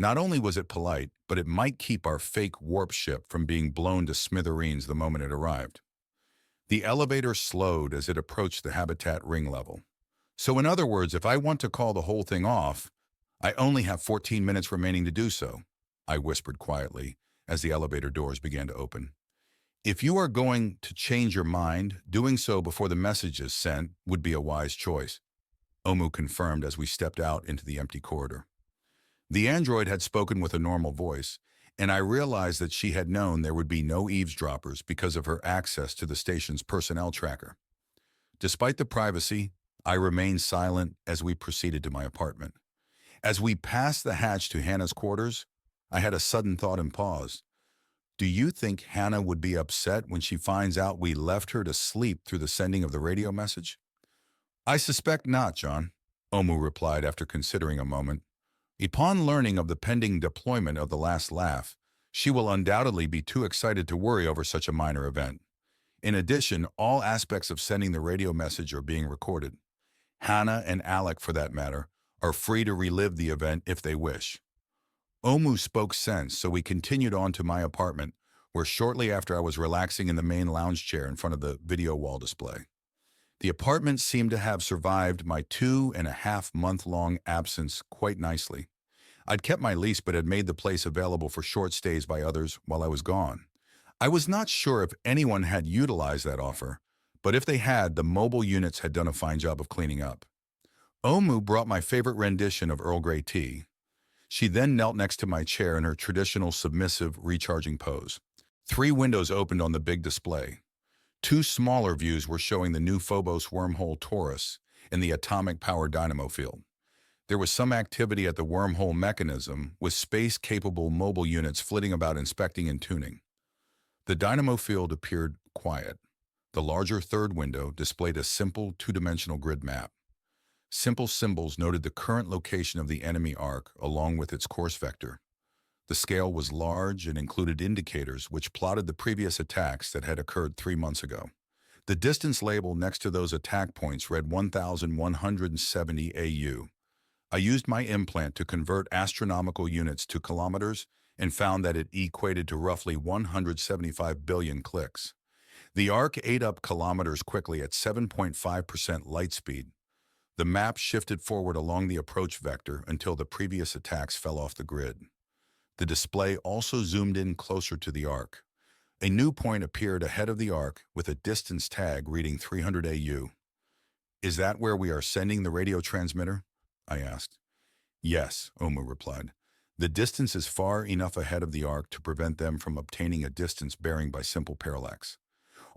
Not only was it polite, but it might keep our fake warp ship from being blown to smithereens the moment it arrived. The elevator slowed as it approached the habitat ring level. So in other words, if I want to call the whole thing off, I only have 14 minutes remaining to do so, I whispered quietly as the elevator doors began to open. If you are going to change your mind, doing so before the message is sent would be a wise choice, Omu confirmed as we stepped out into the empty corridor. The android had spoken with a normal voice, and I realized that she had known there would be no eavesdroppers because of her access to the station's personnel tracker. Despite the privacy, I remained silent as we proceeded to my apartment. As we passed the hatch to Hannah's quarters, I had a sudden thought and paused. Do you think Hannah would be upset when she finds out we left her to sleep through the sending of the radio message? I suspect not, John, Omu replied after considering a moment. Upon learning of the pending deployment of the last laugh, she will undoubtedly be too excited to worry over such a minor event. In addition, all aspects of sending the radio message are being recorded. Hannah and Alec, for that matter, are free to relive the event if they wish. Omu spoke sense, so we continued on to my apartment, where shortly after I was relaxing in the main lounge chair in front of the video wall display. The apartment seemed to have survived my 2.5-month-long absence quite nicely. I'd kept my lease but had made the place available for short stays by others while I was gone. I was not sure if anyone had utilized that offer, but if they had, the mobile units had done a fine job of cleaning up. Omu brought my favorite rendition of Earl Grey tea. She then knelt next to my chair in her traditional submissive, recharging pose. 3 windows opened on the big display. 2 smaller views were showing the new Phobos wormhole torus and the atomic power dynamo field. There was some activity at the wormhole mechanism, with space-capable mobile units flitting about inspecting and tuning. The dynamo field appeared quiet. The larger third window displayed a simple 2-dimensional grid map. Simple symbols noted the current location of the enemy arc along with its course vector. The scale was large and included indicators which plotted the previous attacks that had occurred 3 months ago. The distance label next to those attack points read 1,170 AU. I used my implant to convert astronomical units to kilometers and found that it equated to roughly 175 billion clicks. The arc ate up kilometers quickly at 7.5% light speed. The map shifted forward along the approach vector until the previous attacks fell off the grid. The display also zoomed in closer to the arc. A new point appeared ahead of the arc with a distance tag reading 300 AU. "Is that where we are sending the radio transmitter?" I asked. "Yes," Omu replied. "The distance is far enough ahead of the arc to prevent them from obtaining a distance bearing by simple parallax.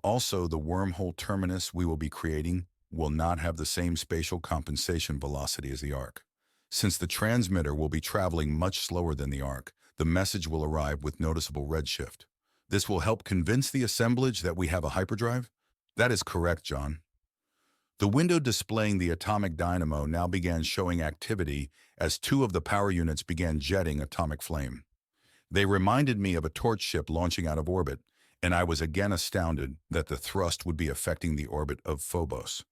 Also, the wormhole terminus we will be creating will not have the same spatial compensation velocity as the arc. Since the transmitter will be traveling much slower than the arc, the message will arrive with noticeable redshift. This will help convince the assemblage that we have a hyperdrive?" "That is correct, John." The window displaying the atomic dynamo now began showing activity as 2 of the power units began jetting atomic flame. They reminded me of a torch ship launching out of orbit, and I was again astounded that the thrust would be affecting the orbit of Phobos.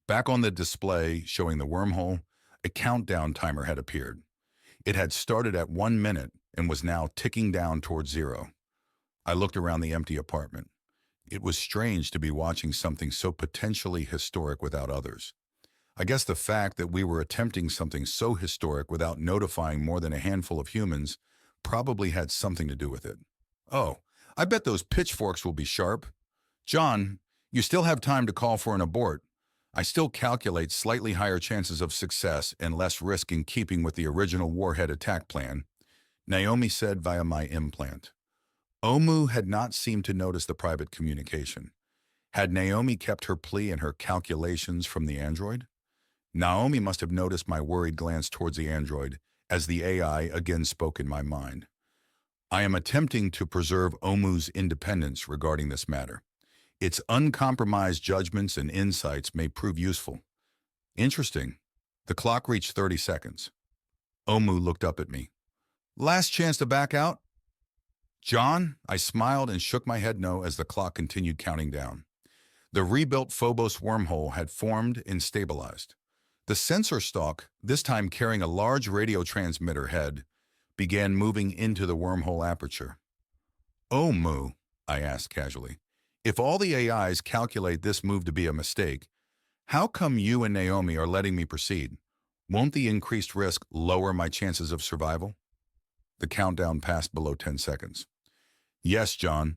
Back on the display showing the wormhole, a countdown timer had appeared. It had started at 1 minute and was now ticking down towards 0. I looked around the empty apartment. It was strange to be watching something so potentially historic without others. I guess the fact that we were attempting something so historic without notifying more than a handful of humans probably had something to do with it. "Oh, I bet those pitchforks will be sharp." "John, you still have time to call for an abort. I still calculate slightly higher chances of success and less risk in keeping with the original warhead attack plan," Naomi said via my implant. Omu had not seemed to notice the private communication. Had Naomi kept her plea and her calculations from the android? Naomi must have noticed my worried glance towards the android as the AI again spoke in my mind. "I am attempting to preserve Omu's independence regarding this matter. Its uncompromised judgments and insights may prove useful." "Interesting." The clock reached 30 seconds. Omu looked up at me. "Last chance to back out?" "John?" I smiled and shook my head no as the clock continued counting down. The rebuilt Phobos wormhole had formed and stabilized. The sensor stalk, this time carrying a large radio transmitter head, began moving into the wormhole aperture. "Oh, Moo," I asked casually, "if all the AIs calculate this move to be a mistake, how come you and Naomi are letting me proceed? Won't the increased risk lower my chances of survival?" The countdown passed below 10 seconds. "Yes, John.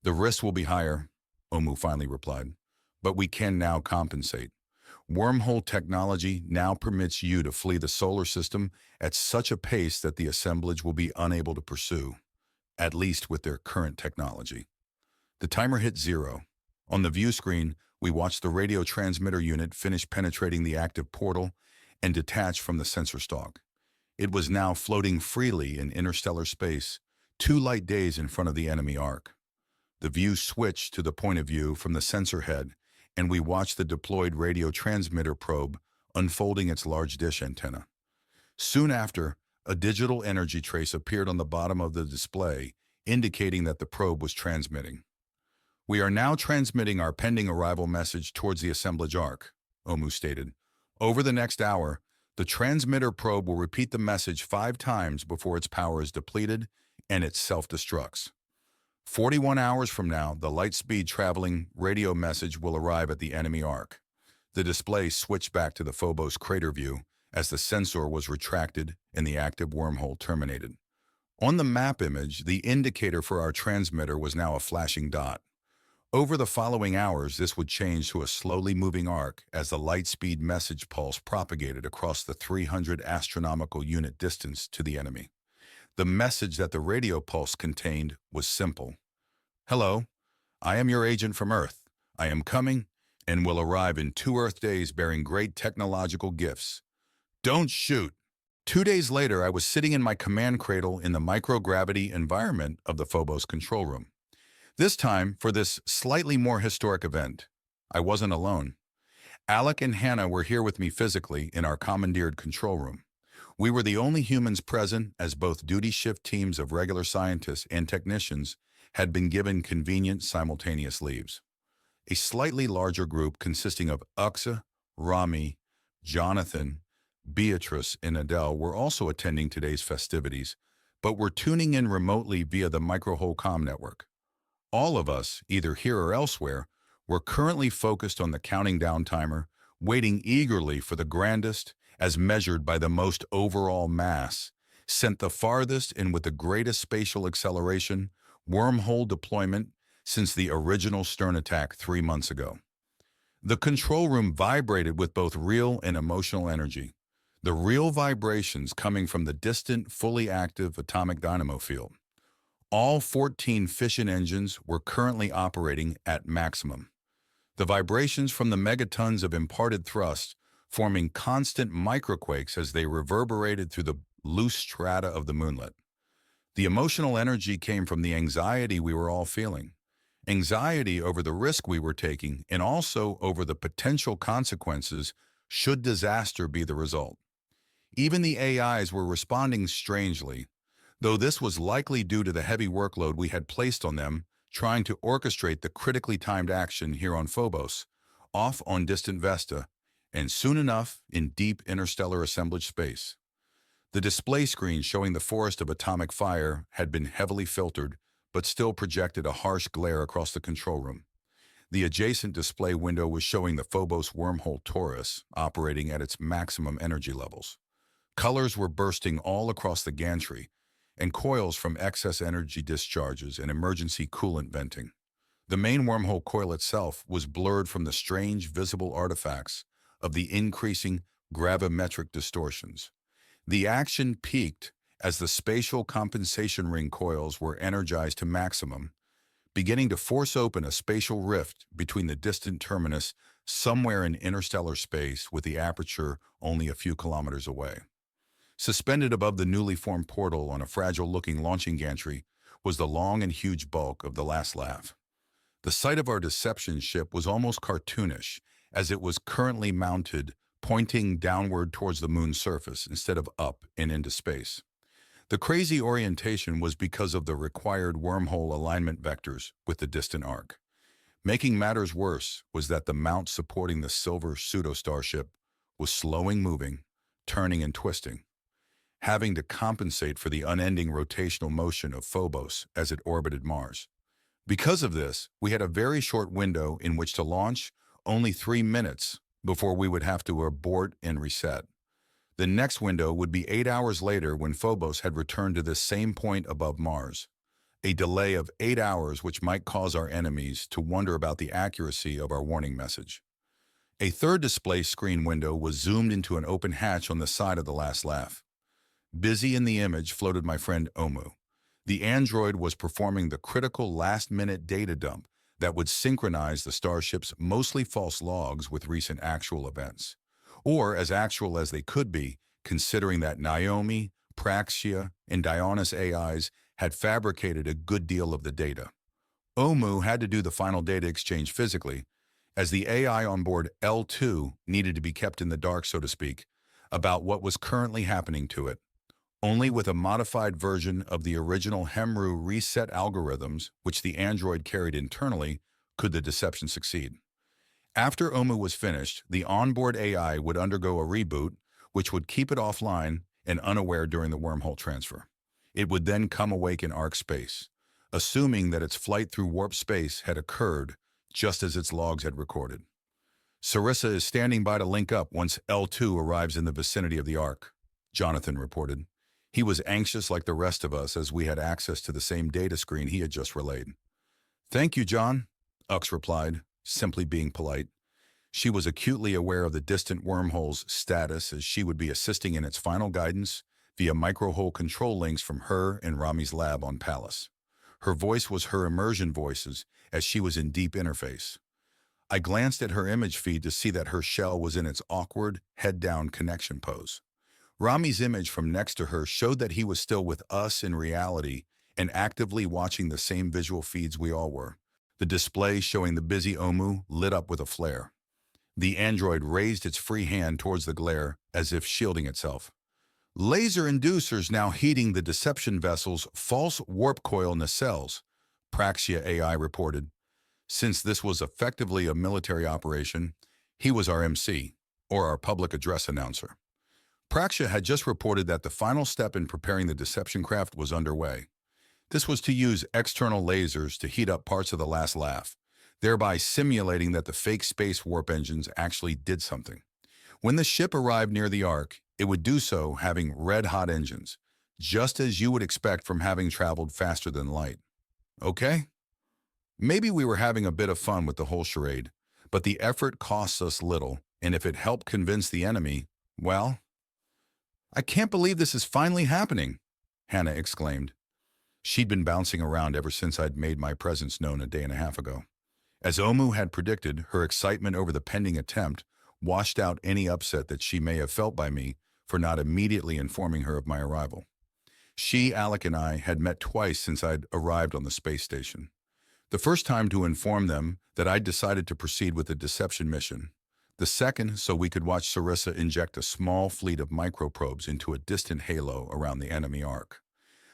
The risk will be higher," Omu finally replied, "but we can now compensate. Wormhole technology now permits you to flee the solar system at such a pace that the assemblage will be unable to pursue, at least with their current technology." The timer hit 0. On the view screen, we watched the radio transmitter unit finish penetrating the active portal and detach from the sensor stalk. It was now floating freely in interstellar space, 2 light days in front of the enemy arc. The view switched to the point of view from the sensor head, and we watched the deployed radio transmitter probe unfolding its large dish antenna. Soon after, a digital energy trace appeared on the bottom of the display, indicating that the probe was transmitting. "We are now transmitting our pending arrival message towards the assemblage arc," Omu stated. "Over the next hour, the transmitter probe will repeat the message 5 times before its power is depleted and it self-destructs. 41 hours from now, the light-speed traveling radio message will arrive at the enemy arc." The display switched back to the Phobos crater view as the sensor was retracted and the active wormhole terminated. On the map image, the indicator for our transmitter was now a flashing dot. Over the following hours, this would change to a slowly moving arc as the light-speed message pulse propagated across the 300 astronomical unit distance to the enemy. The message that the radio pulse contained was simple. Hello, I am your agent from Earth. I am coming and will arrive in 2 Earth days bearing great technological gifts. Don't shoot! 2 days later, I was sitting in my command cradle in the microgravity environment of the Phobos control room. This time, for this slightly more historic event, I wasn't alone. Alec and Hannah were here with me physically in our commandeered control room. We were the only humans present, as both duty shift teams of regular scientists and technicians had been given convenient simultaneous leaves. A slightly larger group consisting of Uxa, Rami, Jonathan, Beatrice, and Adele were also attending today's festivities, but were tuning in remotely via the microholcom network. All of us, either here or elsewhere, were currently focused on the counting down timer, waiting eagerly for the grandest, as measured by the most overall mass, sent the farthest and with the greatest spatial acceleration, wormhole deployment since the original Stern attack 3 months ago. The control room vibrated with both real and emotional energy. The real vibrations coming from the distant, fully active atomic dynamo field. All 14 fission engines were currently operating at maximum. The vibrations from the megatons of imparted thrust forming constant microquakes as they reverberated through the loose strata of the moonlet. The emotional energy came from the anxiety we were all feeling. Anxiety over the risk we were taking and also over the potential consequences should disaster be the result. Even the AIs were responding strangely, though this was likely due to the heavy workload we had placed on them trying to orchestrate the critically timed action here on Phobos, off on distant Vesta, and soon enough in deep interstellar assemblage space. The display screen showing the forest of atomic fire had been heavily filtered, but still projected a harsh glare across the control room. The adjacent display window was showing the Phobos wormhole Taurus operating at its maximum energy levels. Colors were bursting all across the gantry, and coils from excess energy discharges and emergency coolant venting. The main wormhole coil itself was blurred from the strange visible artifacts of the increasing gravimetric distortions. The action peaked as the spatial compensation ring coils were energized to maximum, beginning to force open a spatial rift between the distant terminus somewhere in interstellar space with the aperture only a few kilometers away. Suspended above the newly formed portal on a fragile-looking launching gantry was the long and huge bulk of the last laugh. The site of our deception ship was almost cartoonish, as it was currently mounted, pointing downward towards the moon's surface instead of up and into space. The crazy orientation was because of the required wormhole alignment vectors with the distant arc. Making matters worse was that the mount supporting the silver pseudo-starship was slowing moving, turning and twisting, having to compensate for the unending rotational motion of Phobos as it orbited Mars. Because of this, we had a very short window in which to launch, only 3 minutes before we would have to abort and reset. The next window would be 8 hours later when Phobos had returned to this same point above Mars. A delay of 8 hours which might cause our enemies to wonder about the accuracy of our warning message. A third display screen window was zoomed into an open hatch on the side of the last laugh. Busy in the image floated my friend Omu. The android was performing the critical last-minute data dump that would synchronize the starship's mostly false logs with recent actual events, or as actual as they could be, considering that Naomi, Praxia, and Dionys AIs had fabricated a good deal of the data. Omu had to do the final data exchange physically, as the AI on board L2 needed to be kept in the dark, so to speak, about what was currently happening to it. Only with a modified version of the original Hemru reset algorithms, which the android carried internally, could the deception succeed. After Omu was finished, the onboard AI would undergo a reboot, which would keep it offline and unaware during the wormhole transfer. It would then come awake in arc space, assuming that its flight through warp space had occurred just as its logs had recorded. Sarissa is standing by to link up once L2 arrives in the vicinity of the arc, Jonathan reported. He was anxious like the rest of us as we had access to the same data screen he had just relayed. Thank you, John. Ux replied, simply being polite. She was acutely aware of the distant wormhole's status, as she would be assisting in its final guidance via microhole control links from her and Rami's lab on Pallas. Her voice was her immersion voices, as she was in deep interface. I glanced at her image feed to see that her shell was in its awkward, head-down connection pose. Rami's image from next to her showed that he was still with us in reality and actively watching the same visual feeds we all were. The display showing the busy Omu lit up with a flare. The android raised its free hand towards the glare, as if shielding itself. Laser inducers now heating the deception vessel's false warp coil nacelles, Praxia AI reported. Since this was effectively a military operation, he was our MC, or our public address announcer. Praxia had just reported that the final step in preparing the deception craft was underway. This was to use external lasers to heat up parts of the last laugh, thereby simulating that the fake space warp engines actually did something. When the ship arrived near the Ark, it would do so having red-hot engines, just as you would expect from having traveled faster than light. Okay? Maybe we were having a bit of fun with the whole charade, but the effort costs us little, and if it helped convince the enemy, well... I can't believe this is finally happening, Hannah exclaimed. She'd been bouncing around ever since I'd made my presence known a day and a half ago. As Omu had predicted, her excitement over the pending attempt washed out any upset that she may have felt by me for not immediately informing her of my arrival. She, Alec, and I had met twice since I'd arrived on the space station. The first time to inform them that I'd decided to proceed with the deception mission. The second so we could watch Sarissa inject a small fleet of microprobes into a distant halo around the enemy Ark.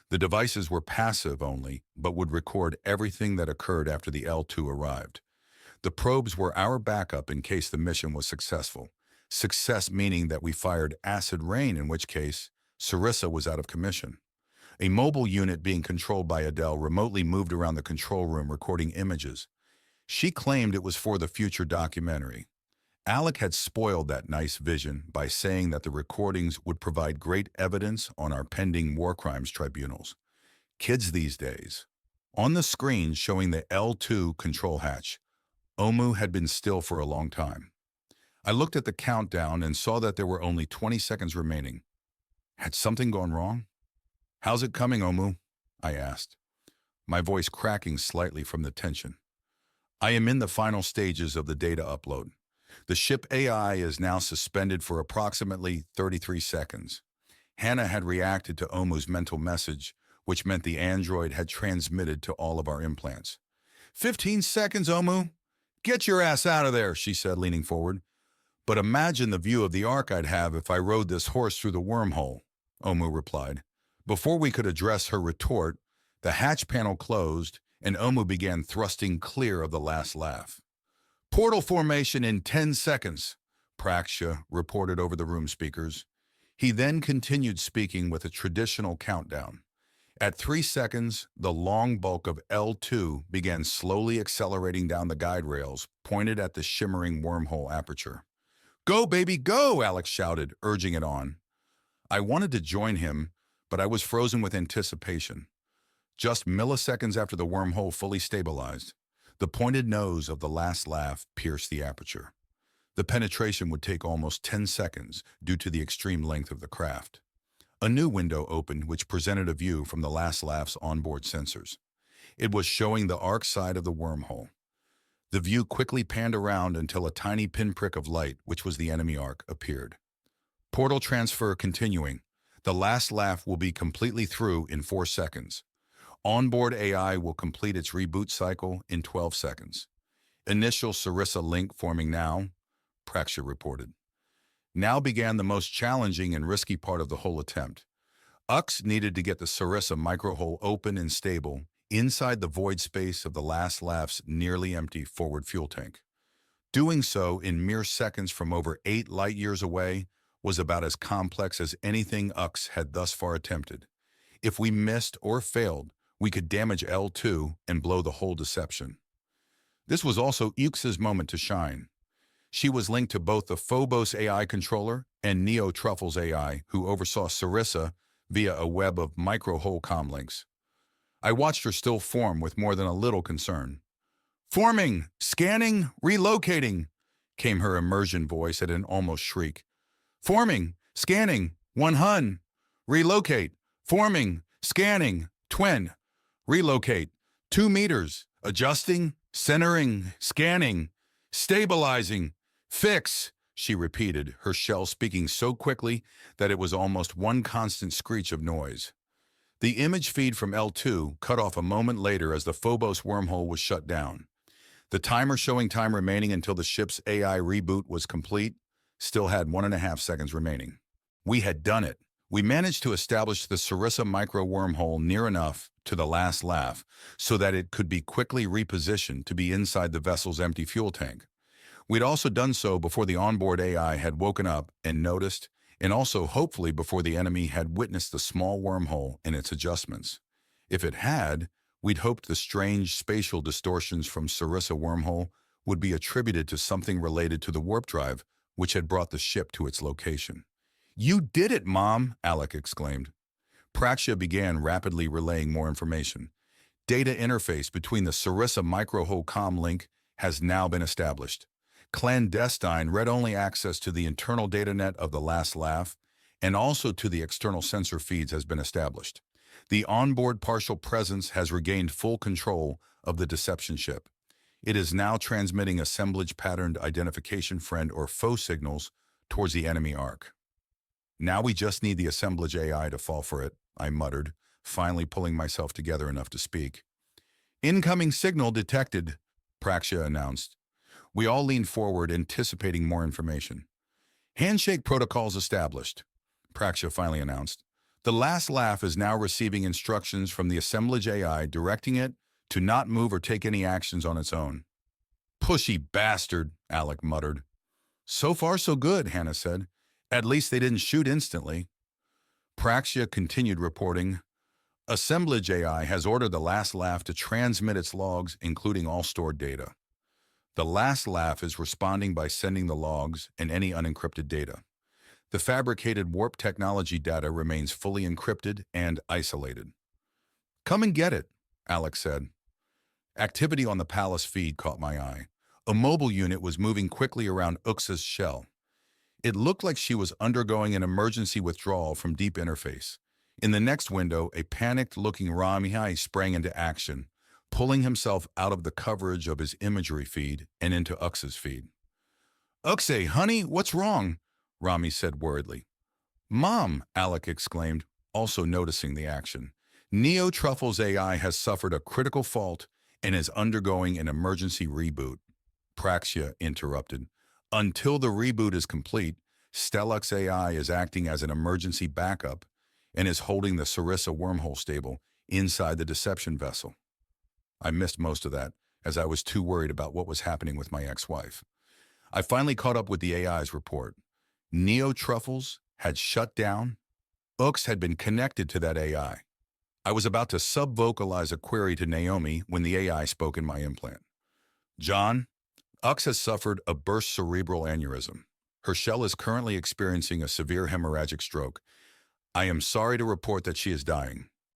The devices were passive only, but would record everything that occurred after the L2 arrived. The probes were our backup in case the mission was successful. Success meaning that we fired acid rain, in which case Sarissa was out of commission. A mobile unit being controlled by Adele remotely moved around the control room recording images. She claimed it was for the future documentary. Alec had spoiled that nice vision by saying that the recordings would provide great evidence on our pending war crimes tribunals. Kids these days. On the screen showing the L2 control hatch, Omu had been still for a long time. I looked at the countdown and saw that there were only 20 seconds remaining. Had something gone wrong? How's it coming, Omu? I asked, my voice cracking slightly from the tension. I am in the final stages of the data upload. The ship AI is now suspended for approximately 33 seconds. Hannah had reacted to Omu's mental message, which meant the android had transmitted to all of our implants. 15 seconds, Omu. Get your ass out of there, she said, leaning forward. But imagine the view of the Ark I'd have if I rode this horse through the wormhole, Omu replied. Before we could address her retort, the hatch panel closed and Omu began thrusting clear of the last laugh. Portal formation in 10 seconds, Praxia reported over the room speakers. He then continued speaking with a traditional countdown. At 3 seconds, the long bulk of L2 began slowly accelerating down the guide rails, pointed at the shimmering wormhole aperture. Go, baby, go, Alex shouted, urging it on. I wanted to join him, but I was frozen with anticipation. Just milliseconds after the wormhole fully stabilized, the pointed nose of the last laugh pierced the aperture. The penetration would take almost 10 seconds due to the extreme length of the craft. A new window opened which presented a view from the last laugh's onboard sensors. It was showing the Ark side of the wormhole. The view quickly panned around until a tiny pinprick of light, which was the enemy Ark, appeared. Portal transfer continuing. The last laugh will be completely through in 4 seconds. Onboard AI will complete its reboot cycle in 12 seconds. Initial Sarissa link forming now, Praxia reported. Now began the most challenging and risky part of the whole attempt. Ux needed to get the Sarissa microhole open and stable inside the void space of the last laugh's nearly empty forward fuel tank. Doing so in mere seconds from over 8 light-years away was about as complex as anything Ux had thus far attempted. If we missed or failed, we could damage L2 and blow the whole deception. This was also Ux's moment to shine. She was linked to both the Phobos AI controller and Neo Truffles AI, who oversaw Sarissa via a web of micro-hole comm links. I watched her still form with more than a little concern. Forming, scanning, relocating, came her immersion voice at an almost shriek. Forming, scanning, 100. Relocate, forming, scanning, twin. Relocate, 2 meters. Adjusting, centering, scanning, stabilizing, fix, she repeated, her shell speaking so quickly that it was almost one constant screech of noise. The image feed from L2 cut off a moment later as the Phobos wormhole was shut down. The timer showing time remaining until the ship's AI reboot was complete still had 1.5 seconds remaining. We had done it. We managed to establish the Sarissa micro wormhole near enough to the last laugh so that it could be quickly repositioned to be inside the vessel's empty fuel tank. We'd also done so before the onboard AI had woken up and noticed, and also hopefully before the enemy had witnessed the small wormhole and its adjustments. If it had, we'd hoped the strange spatial distortions from Sarissa wormhole would be attributed to something related to the warp drive which had brought the ship to its location. "You did it, Mom!" Alec exclaimed. Praxia began rapidly relaying more information. Data interface between the Sarissa microhull comm link has now been established. Clandestine read-only access to the internal datanet of the last laugh and also to the external sensor feeds has been established. The onboard partial presence has regained full control of the deception ship. It is now transmitting assemblage-patterned identification friend or foe signals towards the enemy arc. "Now we just need the assemblage AI to fall for it," I muttered, finally pulling myself together enough to speak. "Incoming signal detected," Praxia announced. We all leaned forward, anticipating more information. "Handshake protocols established," Praxia finally announced. "The last laugh is now receiving instructions from the assemblage AI directing it to not move or take any actions on its own." "Pushy bastard," Alec muttered. "So far so good," Hannah said. "At least they didn't shoot instantly." Praxia continued reporting, "Assemblage AI has ordered the last laugh to transmit its logs, including all stored data. The last laugh is responding by sending the logs and any unencrypted data. The fabricated warp technology data remains fully encrypted and isolated." "Come and get it," Alex said. Activity on the palace feed caught my eye. A mobile unit was moving quickly around Uxa's shell. It looked like she was undergoing an emergency withdrawal from deep interface. In the next window, a panicked-looking Rami sprang into action, pulling himself out of the coverage of his imagery feed and into Uxa's feed. "Uxe, honey, what's wrong?" Rami said worriedly. "Mom," Alec exclaimed, also noticing the action. "Neo Truffle's AI has suffered a critical fault and is undergoing an emergency reboot." Praxia interrupted. "Until the reboot is complete, Stellux AI is acting as an emergency backup and is holding the Sarissa wormhole stable inside the deception vessel." I missed most of that, as I was too worried about what was happening with my ex-wife. I finally caught up with the AI's report. Neo Truffles had shut down. Ux had been connected to that AI. I was about to sub-vocalize a query to Naomi when the AI spoke in my implant. "John, Ux has suffered a burst cerebral aneurysm. Her shell is currently experiencing a severe hemorrhagic stroke. I am sorry to report that she is dying.